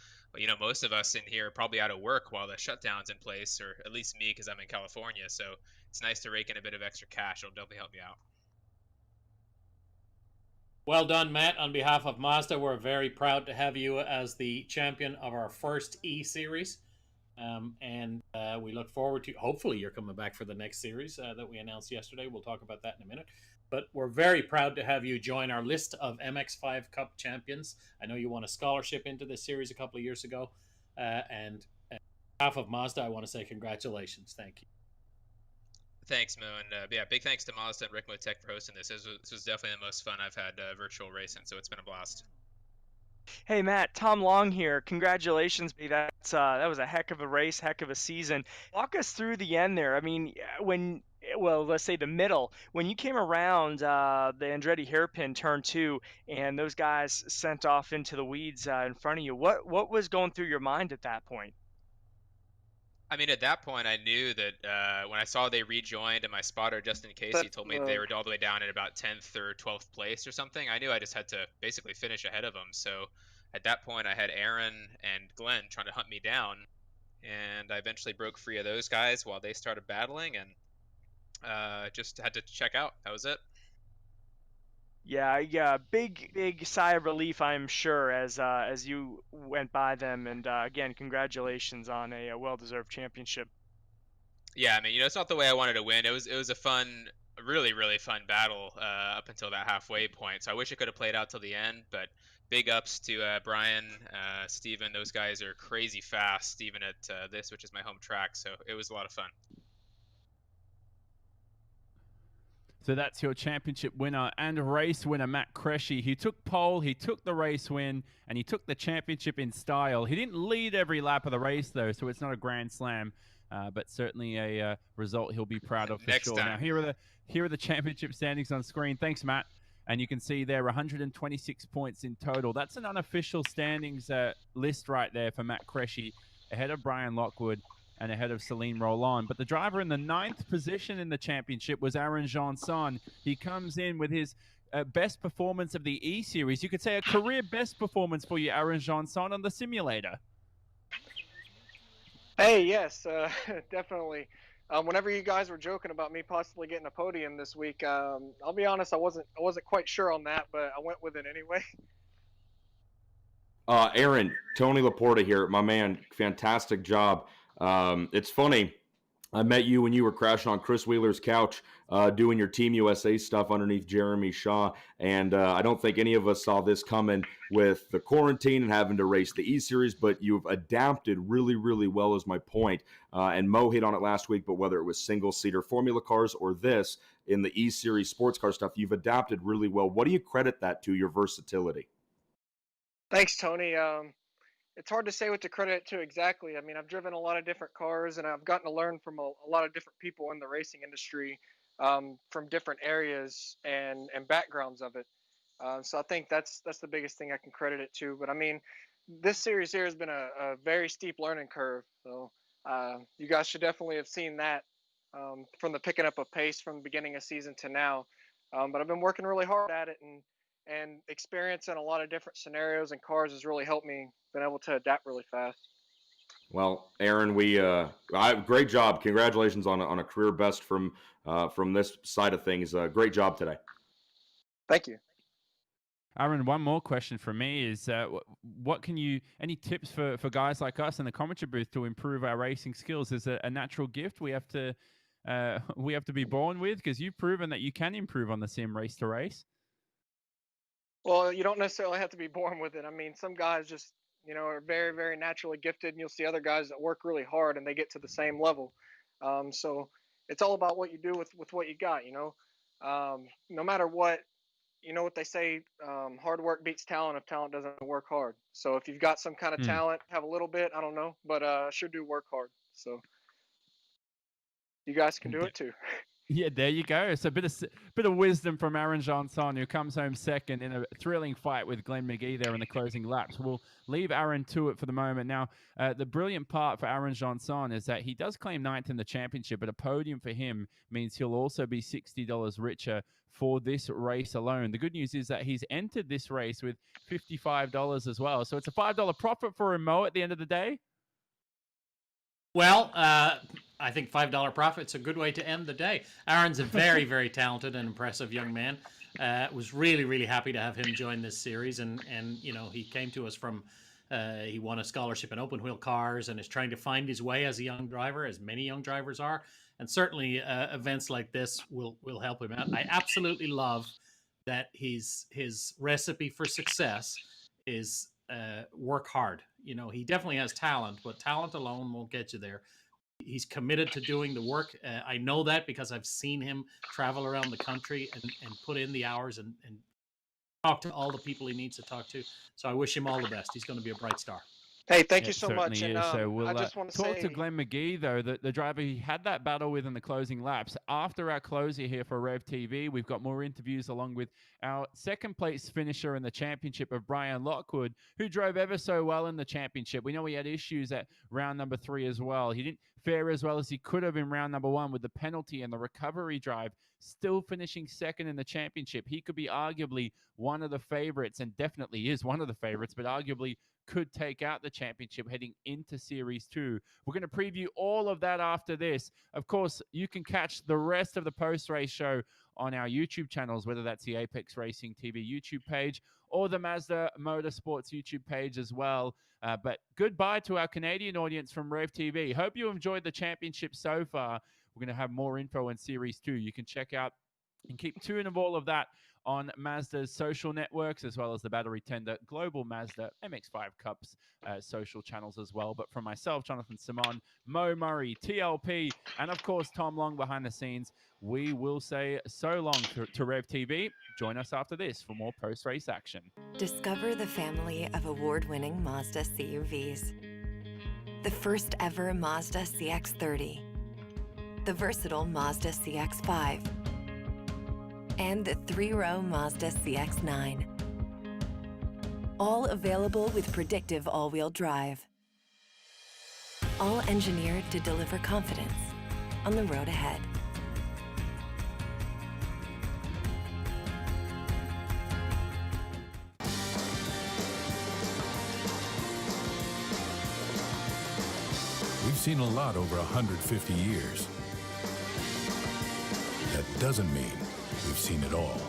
most of us in here are probably out of work while the shutdown's in place, or at least me because I'm in California. So it's nice to rake in a bit of extra cash. It'll definitely help me out. Well done, Matt. On behalf of Mazda, we're very proud to have you as the champion of our first eSeries. And we look forward to, hopefully you're coming back for the next series that we announced yesterday. We'll talk about that in a minute. But we're very proud to have you join our list of MX5 Cup champions. I know you won a scholarship into this series a couple of years ago. And on behalf of Mazda, I want to say congratulations. Thank you. Thanks, Mo. And yeah, big thanks to Mazda and Rick Tech for hosting this. This was definitely the most fun I've had virtual racing, so it's been a blast. Hey Matt, Tom Long here. Congratulations, that was a heck of a race, heck of a season. Walk us through the end there. I mean, let's say the middle, when you came around the Andretti hairpin turn 2, and those guys sent off into the weeds in front of you. What was going through your mind at that point? I mean, at that point, I knew that when I saw they rejoined and my spotter, Justin Casey, told me they were all the way down at about 10th or 12th place or something, I knew I just had to basically finish ahead of them. So at that point, I had Aaron and Glenn trying to hunt me down, and I eventually broke free of those guys while they started battling, and just had to check out. That was it. Yeah, big sigh of relief, I'm sure, as you went by them. And again, congratulations on a well-deserved championship. Yeah, I mean, it's not the way I wanted to win. It was a fun, really, really fun battle up until that halfway point. So I wish it could have played out till the end. But big ups to Brian, Steven. Those guys are crazy fast, even at this, which is my home track. So it was a lot of fun. So that's your championship winner and race winner, Matt Cresci. He took pole, he took the race win, and he took the championship in style. He didn't lead every lap of the race, though, so it's not a grand slam, but certainly a result he'll be proud of for Next sure. time. Now, here are the championship standings on screen. Thanks, Matt. And you can see there 126 points in total. That's an unofficial standings list right there for Matt Cresci, ahead of Brian Lockwood and ahead of Celine Roland. But the driver in the 9th position in the championship was Aaron Janson. He comes in with his best performance of the eSeries. You could say a career best performance for you, Aaron Janson, on the simulator. Hey, yes, definitely. Whenever you guys were joking about me possibly getting a podium this week, I'll be honest, I wasn't quite sure on that, but I went with it anyway. Aaron, Tony Laporta here, my man. Fantastic job. It's funny. I met you when you were crashing on Chris Wheeler's couch, doing your Team USA stuff underneath Jeremy Shaw. And I don't think any of us saw this coming with the quarantine and having to race the eSeries, but you've adapted really, really well is my point. And Mo hit on it last week, but whether it was single-seater Formula cars or this in the eSeries sports car stuff, you've adapted really well. What do you credit that to, your versatility? Thanks, Tony. It's hard to say what to credit it to exactly. I mean, I've driven a lot of different cars, and I've gotten to learn from a lot of different people in the racing industry, from different areas and backgrounds of it. So I think that's the biggest thing I can credit it to. But I mean, this series here has been a very steep learning curve. So you guys should definitely have seen that from the picking up of pace from the beginning of season to now. But I've been working really hard at it, and experiencing a lot of different scenarios and cars has really helped me been able to adapt really fast. Well, Aaron, great job. Congratulations on a career best from this side of things. Great job today. Thank you. Aaron, one more question from me is, any tips for guys like us in the commentary booth to improve our racing skills? Is it a natural gift we have to be born with? Because you've proven that you can improve on the sim race to race. Well, you don't necessarily have to be born with it. I mean, some guys just, are very, very naturally gifted, and you'll see other guys that work really hard and they get to the same level. So it's all about what you do with what you got, no matter what. You know what they say, hard work beats talent if talent doesn't work hard. So if you've got some kind of talent, have a little bit, I don't know, but sure do work hard. So you guys can do it too. Yeah, there you go. So a bit of wisdom from Aaron Johnson, who comes home second in a thrilling fight with Glenn McGee there in the closing laps. We'll leave Aaron to it for the moment. Now, the brilliant part for Aaron Johnson is that he does claim ninth in the championship, but a podium for him means he'll also be $60 richer for this race alone. The good news is that he's entered this race with $55 as well. So it's a $5 profit for him, Mo, at the end of the day. Well, I think $5 profit's a good way to end the day. Aaron's a very, very talented and impressive young man. Was really, really happy to have him join this series. And he came to us from, he won a scholarship in open wheel cars and is trying to find his way as a young driver, as many young drivers are. And certainly events like this will help him out. I absolutely love that his recipe for success is work hard. He definitely has talent, but talent alone won't get you there. He's committed to doing the work. I know that because I've seen him travel around the country and put in the hours and talk to all the people he needs to talk to. So I wish him all the best. He's going to be a bright star. Hey, thank you so much. And so we'll I just want to talk say to Glenn McGee, though, the driver he had that battle with in the closing laps. After our closer here for Rev TV, we've got more interviews along with our second place finisher in the championship of Brian Lockwood, who drove ever so well in the championship. We know he had issues at round number 3 as well. He didn't fare as well as he could have in round number 1 with the penalty and the recovery drive, still finishing second in the championship. He could be arguably one of the favorites, and definitely is one of the favorites, but arguably could take out the championship heading into Series 2. We're going to preview all of that after this. Of course, you can catch the rest of the post-race show on our YouTube channels, whether that's the Apex Racing TV YouTube page or the Mazda Motorsports YouTube page as well. But goodbye to our Canadian audience from Rev TV. Hope you enjoyed the championship so far. We're going to have more info in Series 2. You can check out and keep tuned of all of that on Mazda's social networks, as well as the Battery Tender Global Mazda MX-5 Cups social channels as well. But from myself, Jonathan Simon, Mo Murray, TLP, and of course, Tom Long behind the scenes, we will say so long to Rev TV. Join us after this for more post-race action. Discover the family of award-winning Mazda CUVs. The first ever Mazda CX-30. The versatile Mazda CX-5. And the 3-row Mazda CX-9. All available with predictive all-wheel drive. All engineered to deliver confidence on the road ahead. We've seen a lot over 150 years. That doesn't mean we've seen it all.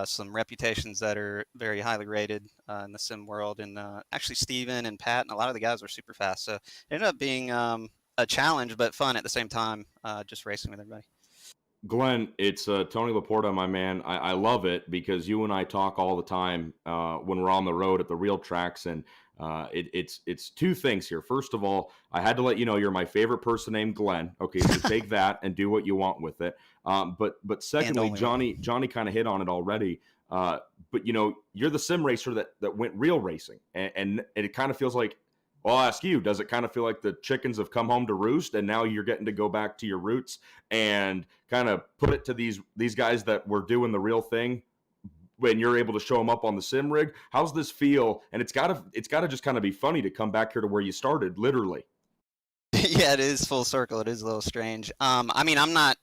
some reputations that are very highly rated in the sim world. And actually, Steven and Pat and a lot of the guys were super fast. So it ended up being a challenge, but fun at the same time, just racing with everybody. Glenn, it's Tony Laporta, my man. I love it because you and I talk all the time when we're on the road at the real tracks, and it's two things here. First of all, I had to let you know you're my favorite person named Glenn. Okay, so take that and do what you want with it. But secondly, Johnny kind of hit on it already. But you're the sim racer that went real racing, and it kind of feels like. Well, I'll ask you, does it kind of feel like the chickens have come home to roost and now you're getting to go back to your roots and kind of put it to these guys that were doing the real thing when you're able to show them up on the sim rig? How's this feel? And it's got to just kind of be funny to come back here to where you started, literally. Yeah, it is full circle. It is a little strange. I mean, I'm not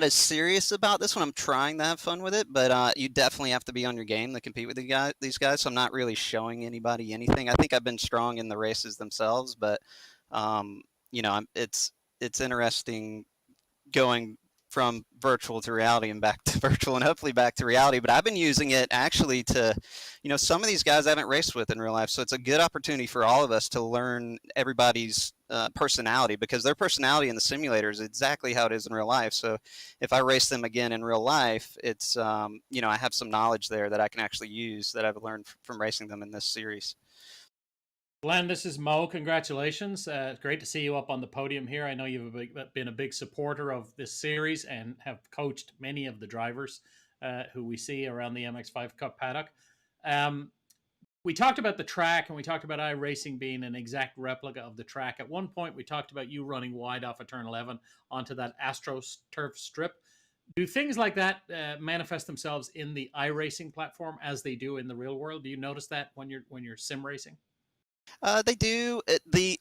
as serious about this one. I'm trying to have fun with it, but you definitely have to be on your game to compete with these guys. So I'm not really showing anybody anything. I think I've been strong in the races themselves, but it's interesting going from virtual to reality and back to virtual and hopefully back to reality. But I've been using it actually to, some of these guys I haven't raced with in real life. So it's a good opportunity for all of us to learn everybody's personality, because their personality in the simulator is exactly how it is in real life. So if I race them again in real life, it's, I have some knowledge there that I can actually use that I've learned from racing them in this series. Glenn, this is Mo. Congratulations. Great to see you up on the podium here. I know you've been a big supporter of this series and have coached many of the drivers who we see around the MX5 Cup paddock. We talked about the track and we talked about iRacing being an exact replica of the track. At one point, we talked about you running wide off of turn 11 onto that AstroTurf strip. Do things like that manifest themselves in the iRacing platform as they do in the real world? Do you notice that when you're sim racing? They do. The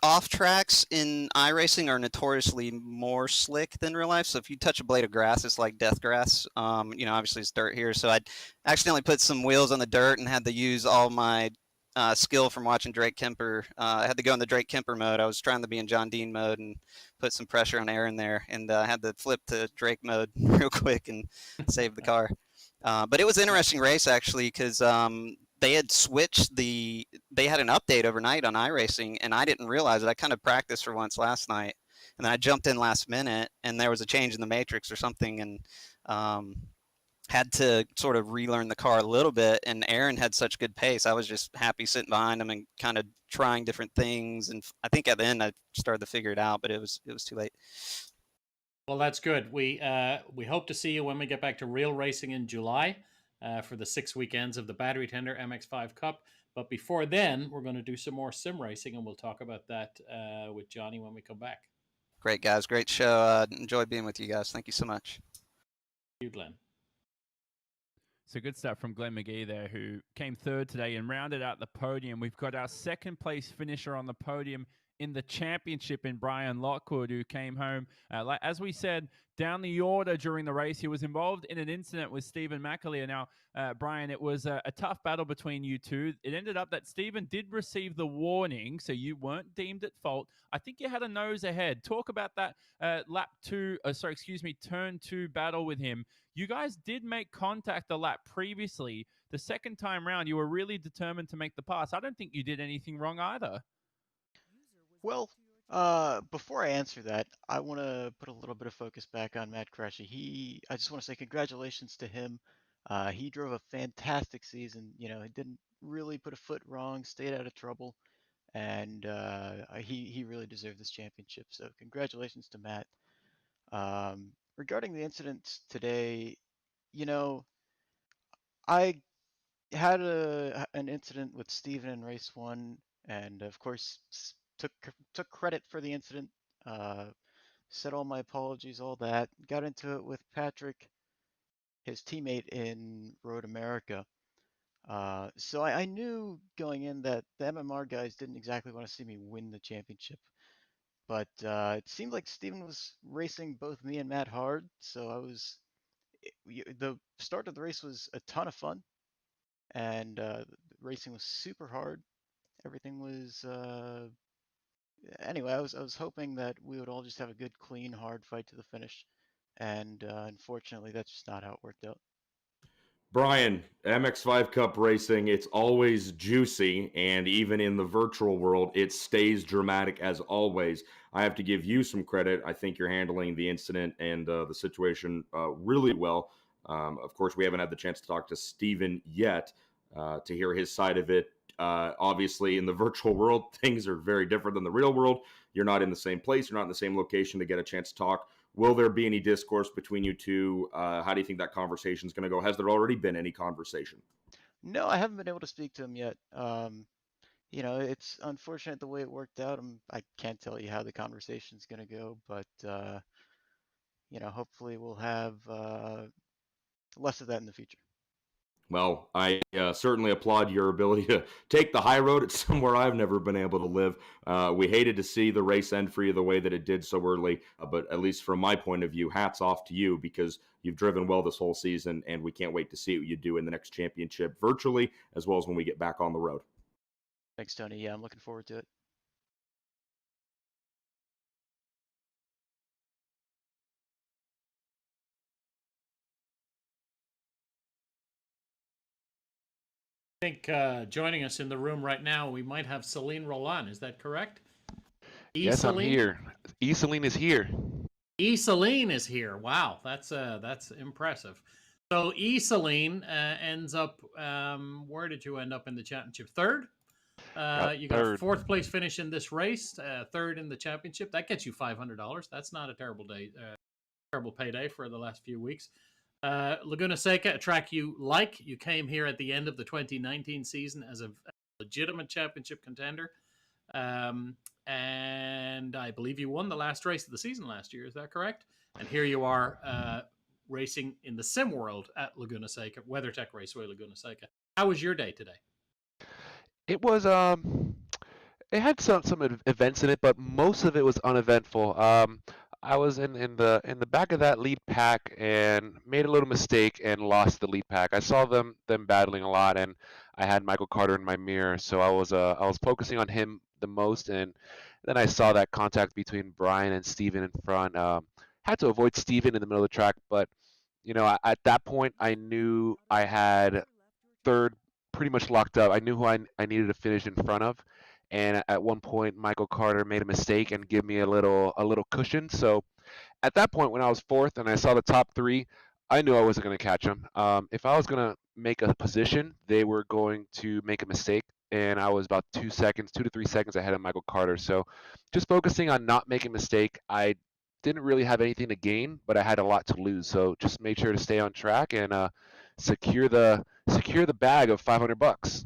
off tracks in iRacing are notoriously more slick than real life. So if you touch a blade of grass, it's like death grass. Obviously it's dirt here. So I accidentally put some wheels on the dirt and had to use all my skill from watching Drake Kemper. I had to go in the Drake Kemper mode. I was trying to be in John Dean mode and put some pressure on Aaron there, and I had to flip to Drake mode real quick and save the car. But it was an interesting race actually, because they had they had an update overnight on iRacing, and I didn't realize it. I kind of practiced for once last night, and then I jumped in last minute, and there was a change in the matrix or something, and had to sort of relearn the car a little bit. And Aaron had such good pace. I was just happy sitting behind him and kind of trying different things. And I think at the end I started to figure it out, but it was too late. Well, that's good. We hope to see you when we get back to real racing in July for the 6 weekends of the Battery Tender MX5 Cup. But before then, we're going to do some more sim racing, and we'll talk about that with Johnny when we come back. Great, guys. Great show. Enjoyed being with you guys. Thank you so much. Thank you, Glenn. So good stuff from Glenn McGee there, who came third today and rounded out the podium. We've got our second place finisher on the podium in the championship in Brian Lockwood, who came home, as we said, down the order during the race. He was involved in an incident with Stephen McAleer. Now, Brian, it was a tough battle between you two. It ended up that Stephen did receive the warning, so you weren't deemed at fault. I think you had a nose ahead. Talk about that turn 2 battle with him. You guys did make contact the lap previously. The second time round, you were really determined to make the pass. I don't think you did anything wrong either. Well, before I answer that, I want to put a little bit of focus back on Matt Crashy. I just want to say congratulations to him. He drove a fantastic season. He didn't really put a foot wrong, stayed out of trouble, and he really deserved this championship. So congratulations to Matt. Regarding the incidents today, I had an incident with Steven in race 1, and of course took credit for the incident. Said all my apologies, all that. Got into it with Patrick, his teammate in Road America. So I knew going in that the MMR guys didn't exactly want to see me win the championship. But it seemed like Steven was racing both me and Matt hard, so the start of the race was a ton of fun, and the racing was super hard. Everything was anyway. I was hoping that we would all just have a good, clean, hard fight to the finish, and unfortunately, that's just not how it worked out. Brian, MX5 Cup racing, it's always juicy, and even in the virtual world, it stays dramatic as always. I have to give you some credit. I think you're handling the incident and the situation really well. Of course, we haven't had the chance to talk to Steven yet to hear his side of it. Obviously, in the virtual world, things are very different than the real world. You're not in the same place, you're not in the same location to get a chance to talk. Will there be any discourse between you two? How do you think that conversation is going to go? Has there already been any conversation? No, I haven't been able to speak to him yet. It's unfortunate the way it worked out. I can't tell you how the conversation's going to go, but hopefully we'll have less of that in the future. Well, I certainly applaud your ability to take the high road. It's somewhere I've never been able to live. We hated to see the race end for you the way that it did so early, but at least from my point of view, hats off to you because you've driven well this whole season, and we can't wait to see what you do in the next championship virtually, as well as when we get back on the road. Thanks, Tony. Yeah, I'm looking forward to it. I think joining us in the room right now, we might have Celine Roland. Is that correct? Yes, I'm here. Celine is here. Celine is here. Wow, that's impressive. So Celine ends up. Where did you end up in the championship? Third. You got a fourth place finish in this race. Third in the championship. That gets you $500. That's not a terrible day. Terrible payday for the last few weeks. Laguna Seca, a track you like. You came here at the end of the 2019 season as a legitimate championship contender. And I believe you won the last race of the season last year. Is that correct? And here you are racing in the sim world at Laguna Seca, WeatherTech Raceway Laguna Seca. How was your day today? It was it had some events in it, but most of it was uneventful. I was in the back of that lead pack and made a little mistake and lost the lead pack. I saw them battling a lot, and I had Michael Carter in my mirror, so I was focusing on him the most, and then I saw that contact between Brian and Steven in front. Had to avoid Steven in the middle of the track, but at that point I knew I had third pretty much locked up. I knew who I needed to finish in front of. And at one point, Michael Carter made a mistake and gave me a little cushion. So at that point, when I was fourth and I saw the top three, I knew I wasn't going to catch them. If I was going to make a position, they were going to make a mistake, and I was about 2 to 3 seconds ahead of Michael Carter. So just focusing on not making a mistake, I didn't really have anything to gain, but I had a lot to lose. So just made sure to stay on track and secure the bag of $500.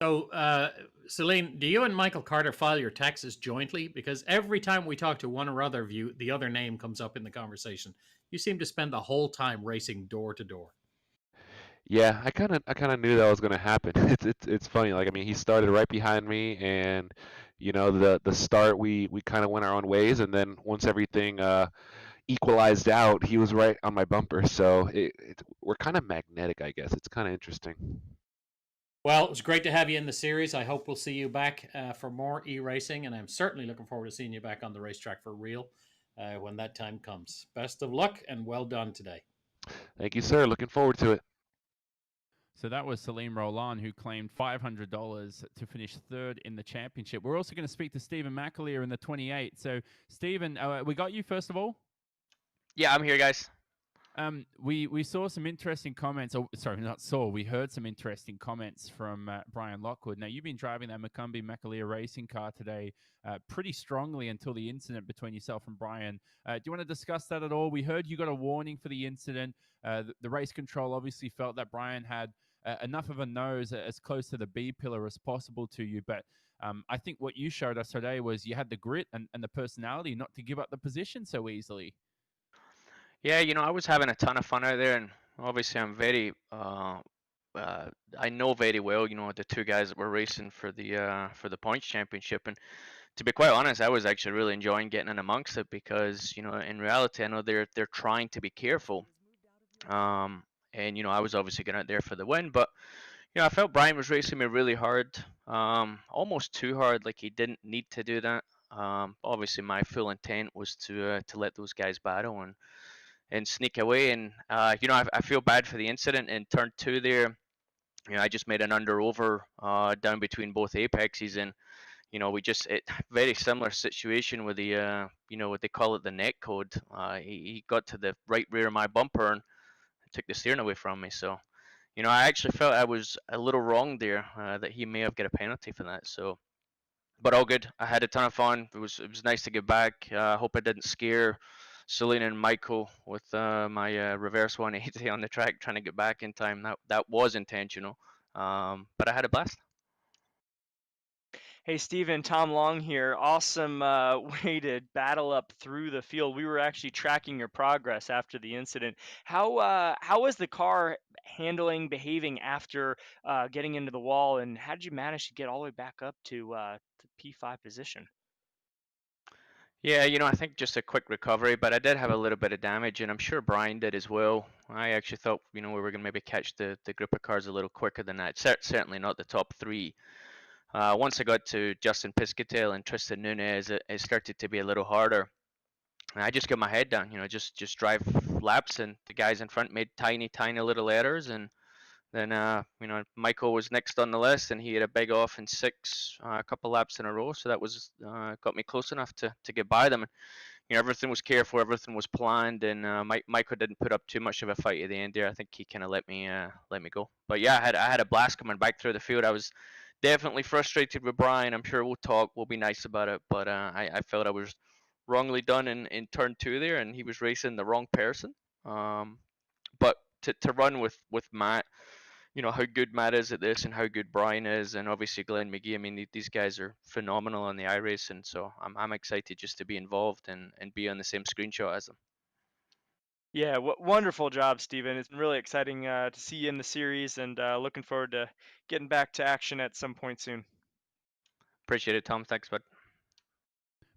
So, Celine, do you and Michael Carter file your taxes jointly? Because every time we talk to one or other of you, the other name comes up in the conversation. You seem to spend the whole time racing door to door. Yeah, I kind of knew that was going to happen. It's funny. Like, I mean, he started right behind me, and the start we kind of went our own ways, and then once everything equalized out, he was right on my bumper. So we're kind of magnetic, I guess. It's kind of interesting. Well, it's great to have you in the series. I hope we'll see you back for more e-racing, and I'm certainly looking forward to seeing you back on the racetrack for real when that time comes. Best of luck, and well done today. Thank you, sir. Looking forward to it. So that was Salim Roland, who claimed $500 to finish third in the championship. We're also going to speak to Stephen McAleer in the 28. So, Stephen, we got you first of all? Yeah, I'm here, guys. We saw some interesting comments. Oh, sorry, not saw. We heard some interesting comments from Brian Lockwood. Now, you've been driving that McCumbee McAleer racing car today pretty strongly until the incident between yourself and Brian. Do you want to discuss that at all? We heard you got a warning for the incident. The race control obviously felt that Brian had enough of a nose as close to the B pillar as possible to you. But I think what you showed us today was you had the grit and the personality not to give up the position so easily. Yeah, I was having a ton of fun out there, and obviously I'm very, I know very well, the two guys that were racing for the points championship, and to be quite honest, I was actually really enjoying getting in amongst it because, in reality, I know they're trying to be careful, and I was obviously going out there for the win, but I felt Brian was racing me really hard, almost too hard, like he didn't need to do that. Obviously, my full intent was to let those guys battle, and and sneak away. And I feel bad for the incident in turn two there. I just made an under over down between both apexes, and we just very similar situation with the what they call it, the net code. He got to the right rear of my bumper and took the steering away from me. So I actually felt I was a little wrong there, that he may have got a penalty for that. So, but all good. I had a ton of fun. It was nice to get back. I hope I didn't scare Celine and Michael with my reverse 180 on the track trying to get back in time. That was intentional. But I had a blast. Hey, Steven, Tom Long here. Awesome way to battle up through the field. We were actually tracking your progress after the incident. How was the car handling, behaving after getting into the wall, and how did you manage to get all the way back up to P5 position? Yeah, I think just a quick recovery, but I did have a little bit of damage, and I'm sure Brian did as well. I actually thought, we were going to maybe catch the group of cars a little quicker than that. Certainly not the top three. Once I got to Justin Piscatell and Tristan Nunez, it started to be a little harder. And I just got my head down, just drive laps, and the guys in front made tiny, tiny little errors, and then Michael was next on the list, and he had a big off in six, a couple laps in a row, so that was got me close enough to get by them. And, everything was careful, everything was planned, and Michael didn't put up too much of a fight at the end there. I think he kind of let me go. But yeah, I had a blast coming back through the field. I was definitely frustrated with Brian. I'm sure we'll talk. We'll be nice about it. But I felt I was wrongly done in turn two there, and he was racing the wrong person. But to run with Matt, how good Matt is at this and how good Brian is, and obviously Glenn McGee. I mean, these guys are phenomenal on the iRace, and so I'm excited just to be involved and be on the same screenshot as them. Yeah, wonderful job, Steven. It's been really exciting to see you in the series, and looking forward to getting back to action at some point soon. Appreciate it, Tom. Thanks, bud.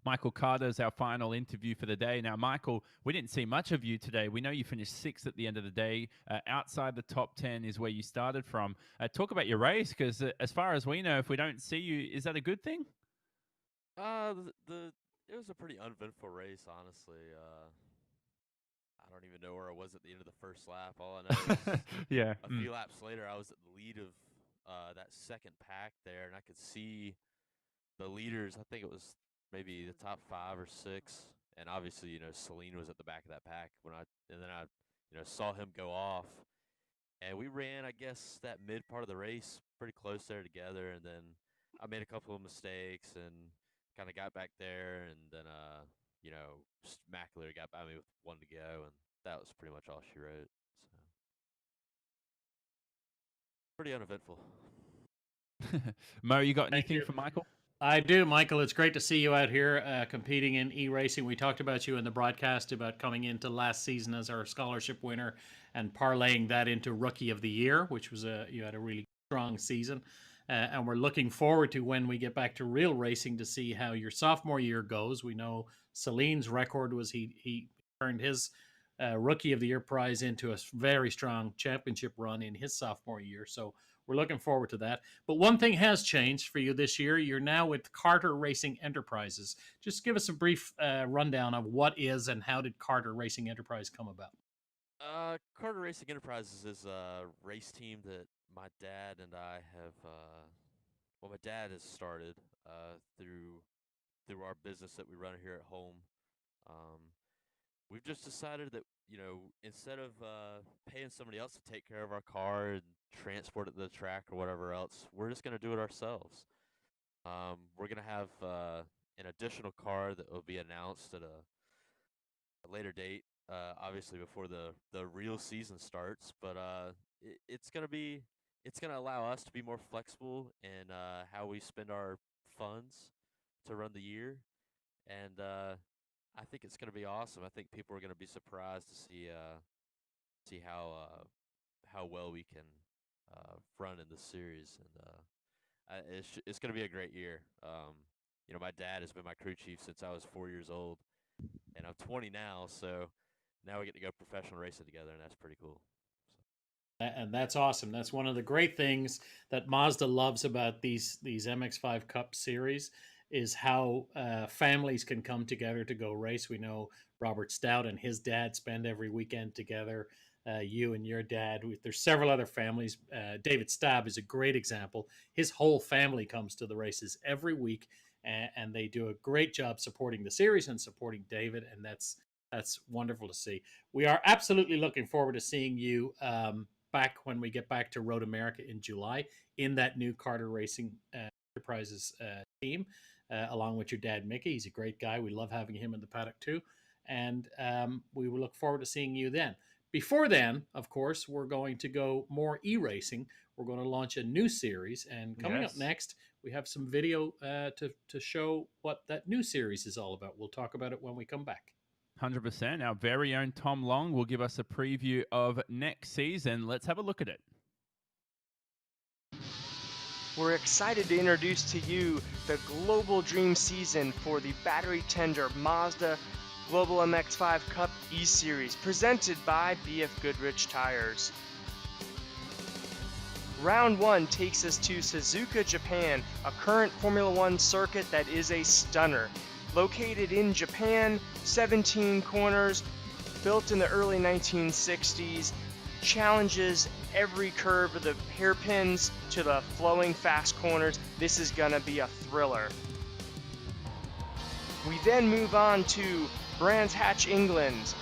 Michael Carter's our final interview for the day. Now, Michael, we didn't see much of you today. We know you finished sixth at the end of the day. Outside the top 10 is where you started from. Talk about your race, because as far as we know, if we don't see you, is that a good thing? It was a pretty uneventful race, honestly. I don't even know where I was at the end of the first lap. All I know is yeah. a few laps later, I was at the lead of that second pack there, and I could see the leaders. I think it was maybe the top 5 or 6, and obviously, Celine was at the back of that pack and then I saw him go off, and we ran, I guess, that mid part of the race pretty close there together, and then I made a couple of mistakes and kind of got back there, and then Mackler got by me with 1 to go, and that was pretty much all she wrote. So pretty uneventful. Mo, you got anything for Michael? I do, Michael. It's great to see you out here competing in e-racing. We talked about you in the broadcast about coming into last season as our scholarship winner and parlaying that into Rookie of the Year, which was you had a really strong season. And we're looking forward to when we get back to real racing to see how your sophomore year goes. We know Celine's record was he turned his Rookie of the Year prize into a very strong championship run in his sophomore year. So we're looking forward to that. But one thing has changed for you this year. You're now with Carter Racing Enterprises. Just give us a brief rundown of what is and how did Carter Racing Enterprise come about? Carter Racing Enterprises is a race team that my dad and I have. My dad has started through our business that we run here at home. We've just decided that instead of paying somebody else to take care of our car and transport it to the track or whatever else, we're just going to do it ourselves. We're going to have an additional car that will be announced at a later date, obviously before the real season starts. But it's going to allow us to be more flexible in how we spend our funds to run the year, and I think it's going to be awesome. I think people are going to be surprised to see how well we can run in the series, and it's going to be a great year. My dad has been my crew chief since I was 4 years old, and I'm 20 now, so now we get to go professional racing together, and that's pretty cool. And that's awesome. That's one of the great things that Mazda loves about these MX-5 Cup series is how families can come together to go race. We know Robert Stout and his dad spend every weekend together. You and your dad. There's several other families. David Stab is a great example. His whole family comes to the races every week, and they do a great job supporting the series and supporting David, and that's wonderful to see. We are absolutely looking forward to seeing you back when we get back to Road America in July in that new Carter Racing Enterprises team, along with your dad Mickey. He's a great guy. We love having him in the paddock too, and we will look forward to seeing you then. Before then, of course, we're going to go more e-racing. We're going to launch a new series, and coming up next, we have some video to show what that new series is all about. We'll talk about it when we come back. 100%. Our very own Tom Long will give us a preview of next season. Let's have a look at it. We're excited to introduce to you the Global Dream season for the battery tender Mazda Global MX-5 Cup eSeries, presented by BF Goodrich Tires. Round 1 takes us to Suzuka, Japan, a current Formula One circuit that is a stunner. Located in Japan, 17 corners, built in the early 1960s, challenges every curve of the hairpins to the flowing fast corners. This is gonna be a thriller. We then move on to Brands Hatch, England,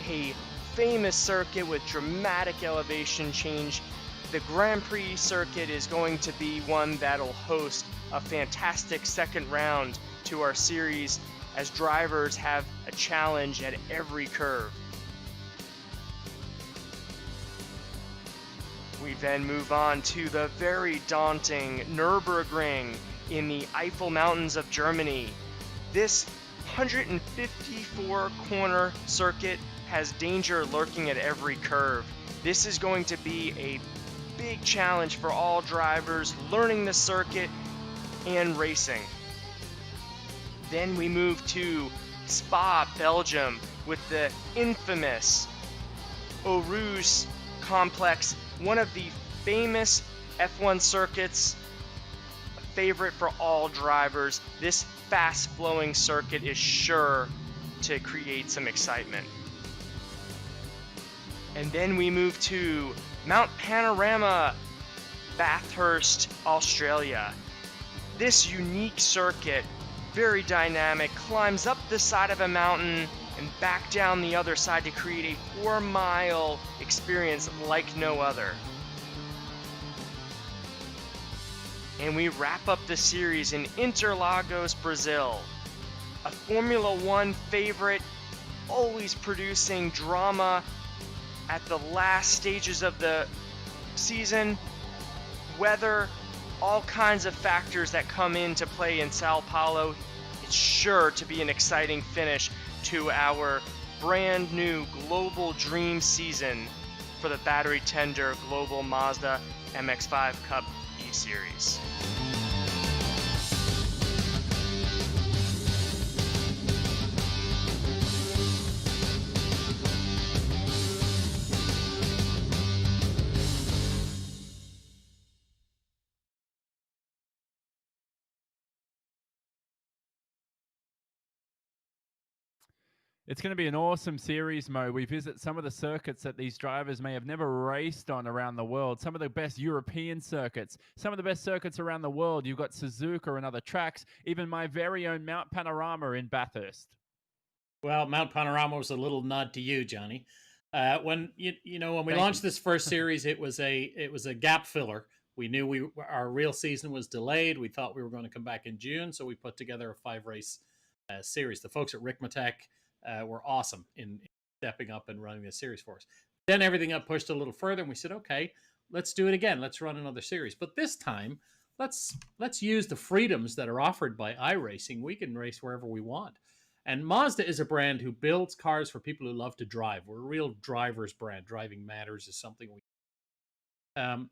a famous circuit with dramatic elevation change. The Grand Prix circuit is going to be one that'll host a fantastic second round to our series, as drivers have a challenge at every curve. We then move on to the very daunting Nürburgring in the Eifel Mountains of Germany. This 154 corner circuit has danger lurking at every curve. This is going to be a big challenge for all drivers learning the circuit and racing. Then we move to Spa, Belgium, with the infamous Eau Rouge complex, one of the famous F1 circuits, a favorite for all drivers. This fast-flowing circuit is sure to create some excitement. And then we move to Mount Panorama, Bathurst, Australia. This unique circuit, very dynamic, climbs up the side of a mountain and back down the other side to create a 4-mile experience like no other. And we wrap up the series in Interlagos, Brazil. A Formula One favorite, always producing drama at the last stages of the season. Weather, all kinds of factors that come into play in Sao Paulo. It's sure to be an exciting finish to our brand new Global Dream season for the battery tender Global Mazda MX-5 Cup eSeries. It's going to be an awesome series, Mo. We visit some of the circuits that these drivers may have never raced on around the world. Some of the best European circuits, some of the best circuits around the world. You've got Suzuka and other tracks, even my very own Mount Panorama in Bathurst. Well, Mount Panorama was a little nod to you, Johnny. When when we launched this first series, it was a gap filler. We knew our real season was delayed. We thought we were going to come back in June, so we put together a 5-race series. The folks at Rickmatech were awesome in stepping up and running this series for us. Then everything got pushed a little further, and we said, okay, let's do it again. Let's run another series. But this time, let's use the freedoms that are offered by iRacing. We can race wherever we want. And Mazda is a brand who builds cars for people who love to drive. We're a real driver's brand. Driving matters is something we... And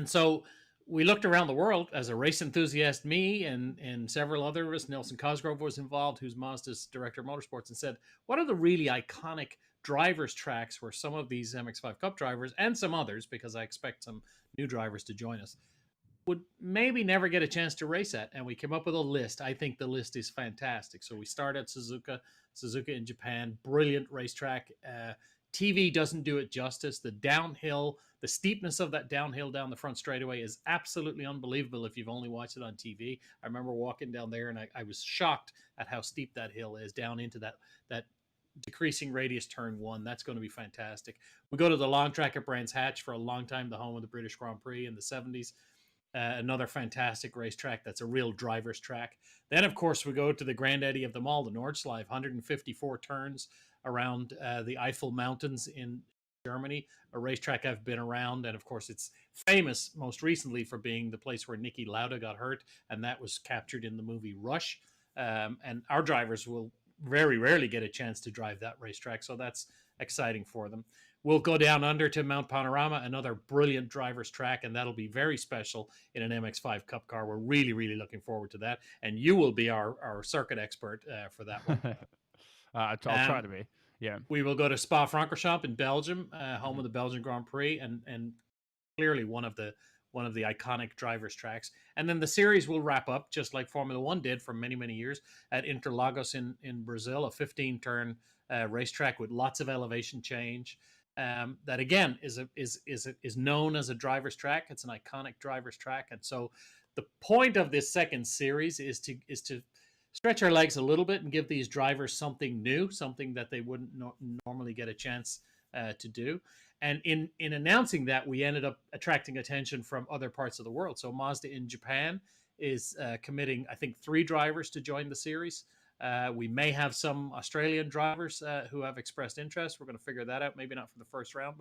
so we looked around the world as a race enthusiast, me and several others. Nelson Cosgrove was involved, who's Mazda's director of motorsports, and said, what are the really iconic drivers tracks where some of these MX-5 Cup drivers and some others, because I expect some new drivers to join us, would maybe never get a chance to race at. And we came up with a list. I think the list is fantastic. So we start at Suzuka in Japan, brilliant racetrack. TV doesn't do it justice. The downhill, the steepness of that downhill down the front straightaway is absolutely unbelievable if you've only watched it on TV. I remember walking down there and I was shocked at how steep that hill is down into that decreasing radius turn 1. That's going to be fantastic. We go to the long track at Brands Hatch, for a long time the home of the British Grand Prix in the 70s. Another fantastic racetrack that's a real driver's track. Then, of course, we go to the granddaddy of them all, the Nordschleife, 154 turns around the Eifel Mountains in Germany, a racetrack I've been around. And, of course, it's famous most recently for being the place where Niki Lauda got hurt, and that was captured in the movie Rush. And our drivers will very rarely get a chance to drive that racetrack, so that's exciting for them. We'll go down under to Mount Panorama, another brilliant driver's track, and that'll be very special in an MX-5 Cup car. We're really, really looking forward to that, and you will be our circuit expert for that one. I'll try to be. Yeah. We will go to Spa-Francorchamps in Belgium, home of the Belgian Grand Prix, and clearly one of the iconic drivers' tracks. And then the series will wrap up, just like Formula One did for many, many years, at Interlagos in Brazil, a 15-turn racetrack with lots of elevation change. That again is known as a driver's track. It's an iconic driver's track, and so the point of this second series is to stretch our legs a little bit and give these drivers something new, something that they wouldn't normally get a chance to do. And in announcing that, we ended up attracting attention from other parts of the world. So Mazda in Japan is committing, I think, 3 drivers to join the series. We may have some Australian drivers who have expressed interest. We're going to figure that out, maybe not for the first round,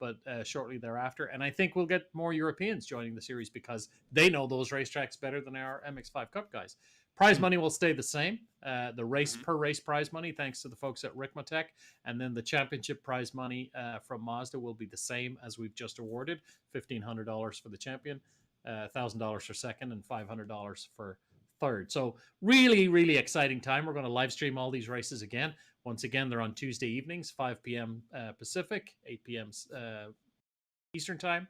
but shortly thereafter. And I think we'll get more Europeans joining the series because they know those racetracks better than our MX-5 Cup guys. Prize money will stay the same. The race per race prize money, thanks to the folks at Ricmotech. And then the championship prize money from Mazda will be the same as we've just awarded. $1,500 for the champion, $1,000 for second, and $500 for third. So really, really exciting time. We're going to live stream all these races again. Once again, they're on Tuesday evenings, 5 p.m. Pacific, 8 p.m. Eastern time.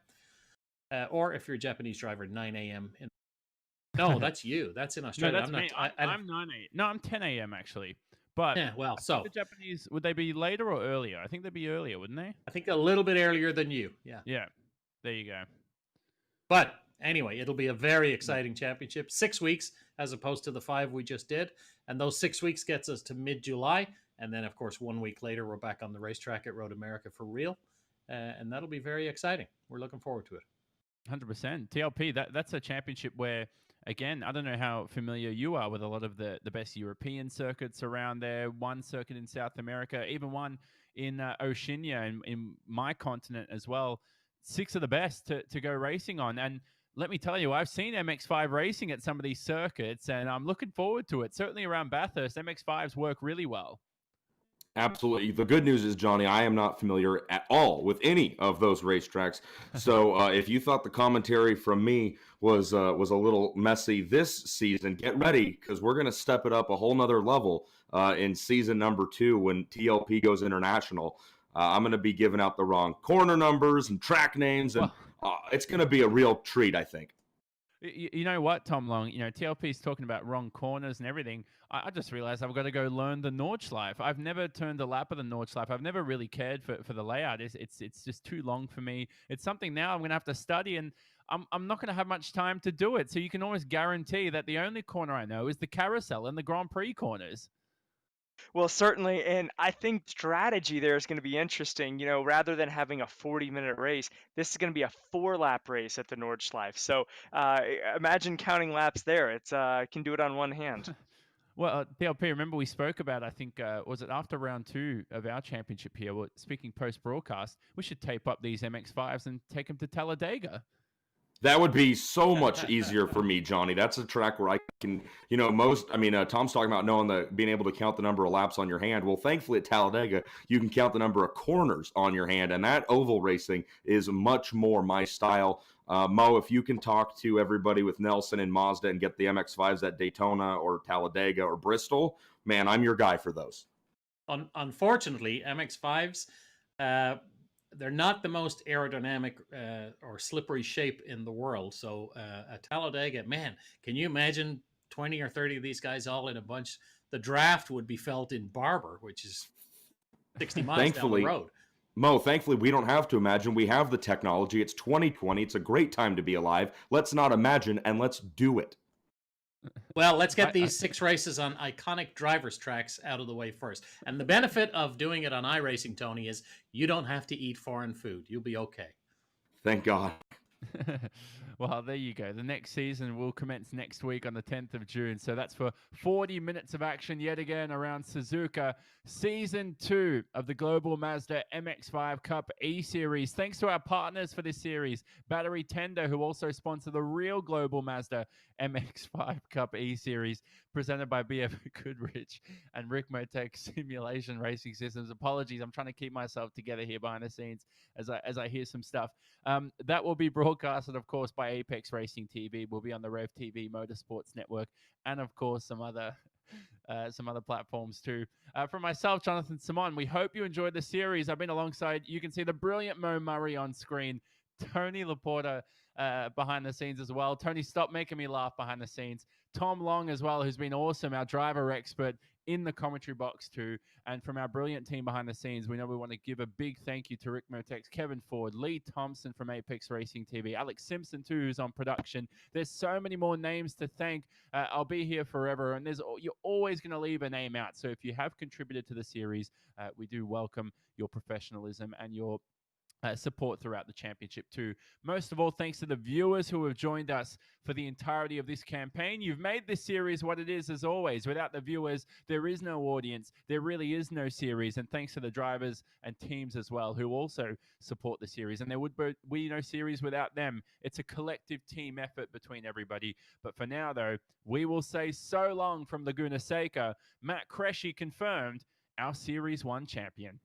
Or if you're a Japanese driver, 9 a.m. No, that's you. That's in Australia. No, that's me. I'm 9 a.m. No, I'm 10 a.m. actually. But yeah, well, so the Japanese, would they be later or earlier? I think they'd be earlier, wouldn't they? I think a little bit earlier than you. Yeah. Yeah. There you go. But anyway, it'll be a very exciting championship. 6 weeks as opposed to the 5 we just did. And those 6 weeks gets us to mid-July. And then, of course, 1 week later, we're back on the racetrack at Road America for real. And that'll be very exciting. We're looking forward to it. 100%. TLP, that's a championship where, again, I don't know how familiar you are with a lot of the best European circuits around there. One circuit in South America, even one in Oceania, in my continent as well. 6 of the best to go racing on. And let me tell you, I've seen MX-5 racing at some of these circuits, and I'm looking forward to it. Certainly around Bathurst, MX-5s work really well. Absolutely. The good news is, Johnny, I am not familiar at all with any of those racetracks. So if you thought the commentary from me was a little messy this season, get ready, because we're going to step it up a whole nother level in season number 2 when TLP goes international. I'm going to be giving out the wrong corner numbers and track names, and it's going to be a real treat, I think. You know what, Tom Long? You know, TLP's talking about wrong corners and everything. I just realized I've got to go learn the Nordschleife. I've never turned a lap of the Nordschleife. I've never really cared for the layout. It's just too long for me. It's something now I'm going to have to study, and I'm not going to have much time to do it. So you can almost guarantee that the only corner I know is the carousel and the Grand Prix corners. Well, certainly, and I think strategy there is going to be interesting. You know, rather than having a 40-minute race, this is going to be a 4-lap race at the Nordschleife. So imagine counting laps there. It's can do it on one hand. Well, TLP, remember we spoke about, I think, was it after round 2 of our championship here? Well, speaking post-broadcast, we should tape up these MX-5s and take them to Talladega. That would be so much easier for me, Johnny. That's a track where I can, Tom's talking about being able to count the number of laps on your hand. Well, thankfully at Talladega, you can count the number of corners on your hand, and that oval racing is much more my style. Mo, if you can talk to everybody with Nelson and Mazda and get the MX-5s at Daytona or Talladega or Bristol, man, I'm your guy for those. Unfortunately, MX-5s, they're not the most aerodynamic or slippery shape in the world. So at Talladega, man, can you imagine 20 or 30 of these guys all in a bunch? The draft would be felt in Barber, which is 60 miles down the road. Mo, thankfully, we don't have to imagine. We have the technology. It's 2020. It's a great time to be alive. Let's not imagine, and let's do it. Well, let's get these 6 races on iconic drivers' tracks out of the way first. And the benefit of doing it on iRacing, Tony, is you don't have to eat foreign food. You'll be okay. Thank God. Well, there you go. The next season will commence next week on the 10th of June. So that's for 40 minutes of action yet again around Suzuka. Season 2 of the Global Mazda MX-5 Cup eSeries. Thanks to our partners for this series, Battery Tender, who also sponsor the real Global Mazda MX-5 Cup eSeries, presented by BF Goodrich and Rick Motek Simulation Racing Systems. Apologies, I'm trying to keep myself together here behind the scenes as I hear some stuff. That will be broadcasted, of course, by Apex Racing TV. We'll be on the Rev TV Motorsports Network, and of course some other platforms too. For myself, Jonathan Simon, we hope you enjoyed the series. I've been alongside. You can see the brilliant Mo Murray on screen, Tony Laporta behind the scenes as well. Tony, stop making me laugh behind the scenes. Tom Long as well, who's been awesome, our driver expert in the commentary box too. And from our brilliant team behind the scenes, we know we want to give a big thank you to Rick Motex, Kevin Ford, Lee Thompson from Apex Racing TV, Alex Simpson too, who's on production. There's so many more names to thank. I'll be here forever, and you're always going to leave a name out. So if you have contributed to the series, we do welcome your professionalism and your support throughout the championship too. Most of all, thanks to the viewers who have joined us for the entirety of this campaign. You've made this series what it is, as always. Without the viewers, there is no audience. There really is no series. And thanks to the drivers and teams as well, who also support the series. And there would be no series without them. It's a collective team effort between everybody. But for now, though, we will say so long from Laguna Seca. Matt Cresci confirmed our Series 1 champion.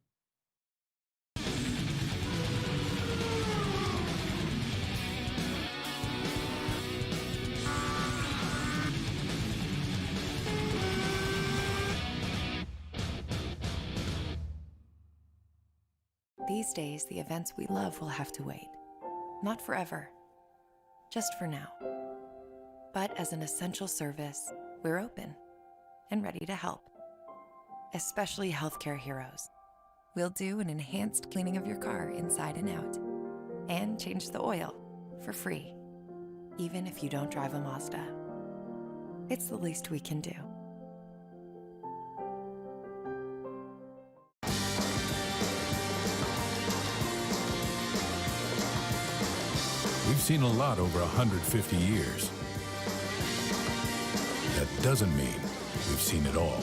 These days, the events we love will have to wait. Not forever, just for now. But as an essential service, we're open and ready to help, especially healthcare heroes. We'll do an enhanced cleaning of your car inside and out, and change the oil for free, even if you don't drive a Mazda. It's the least we can do. We've seen a lot over 150 years. That doesn't mean we've seen it all.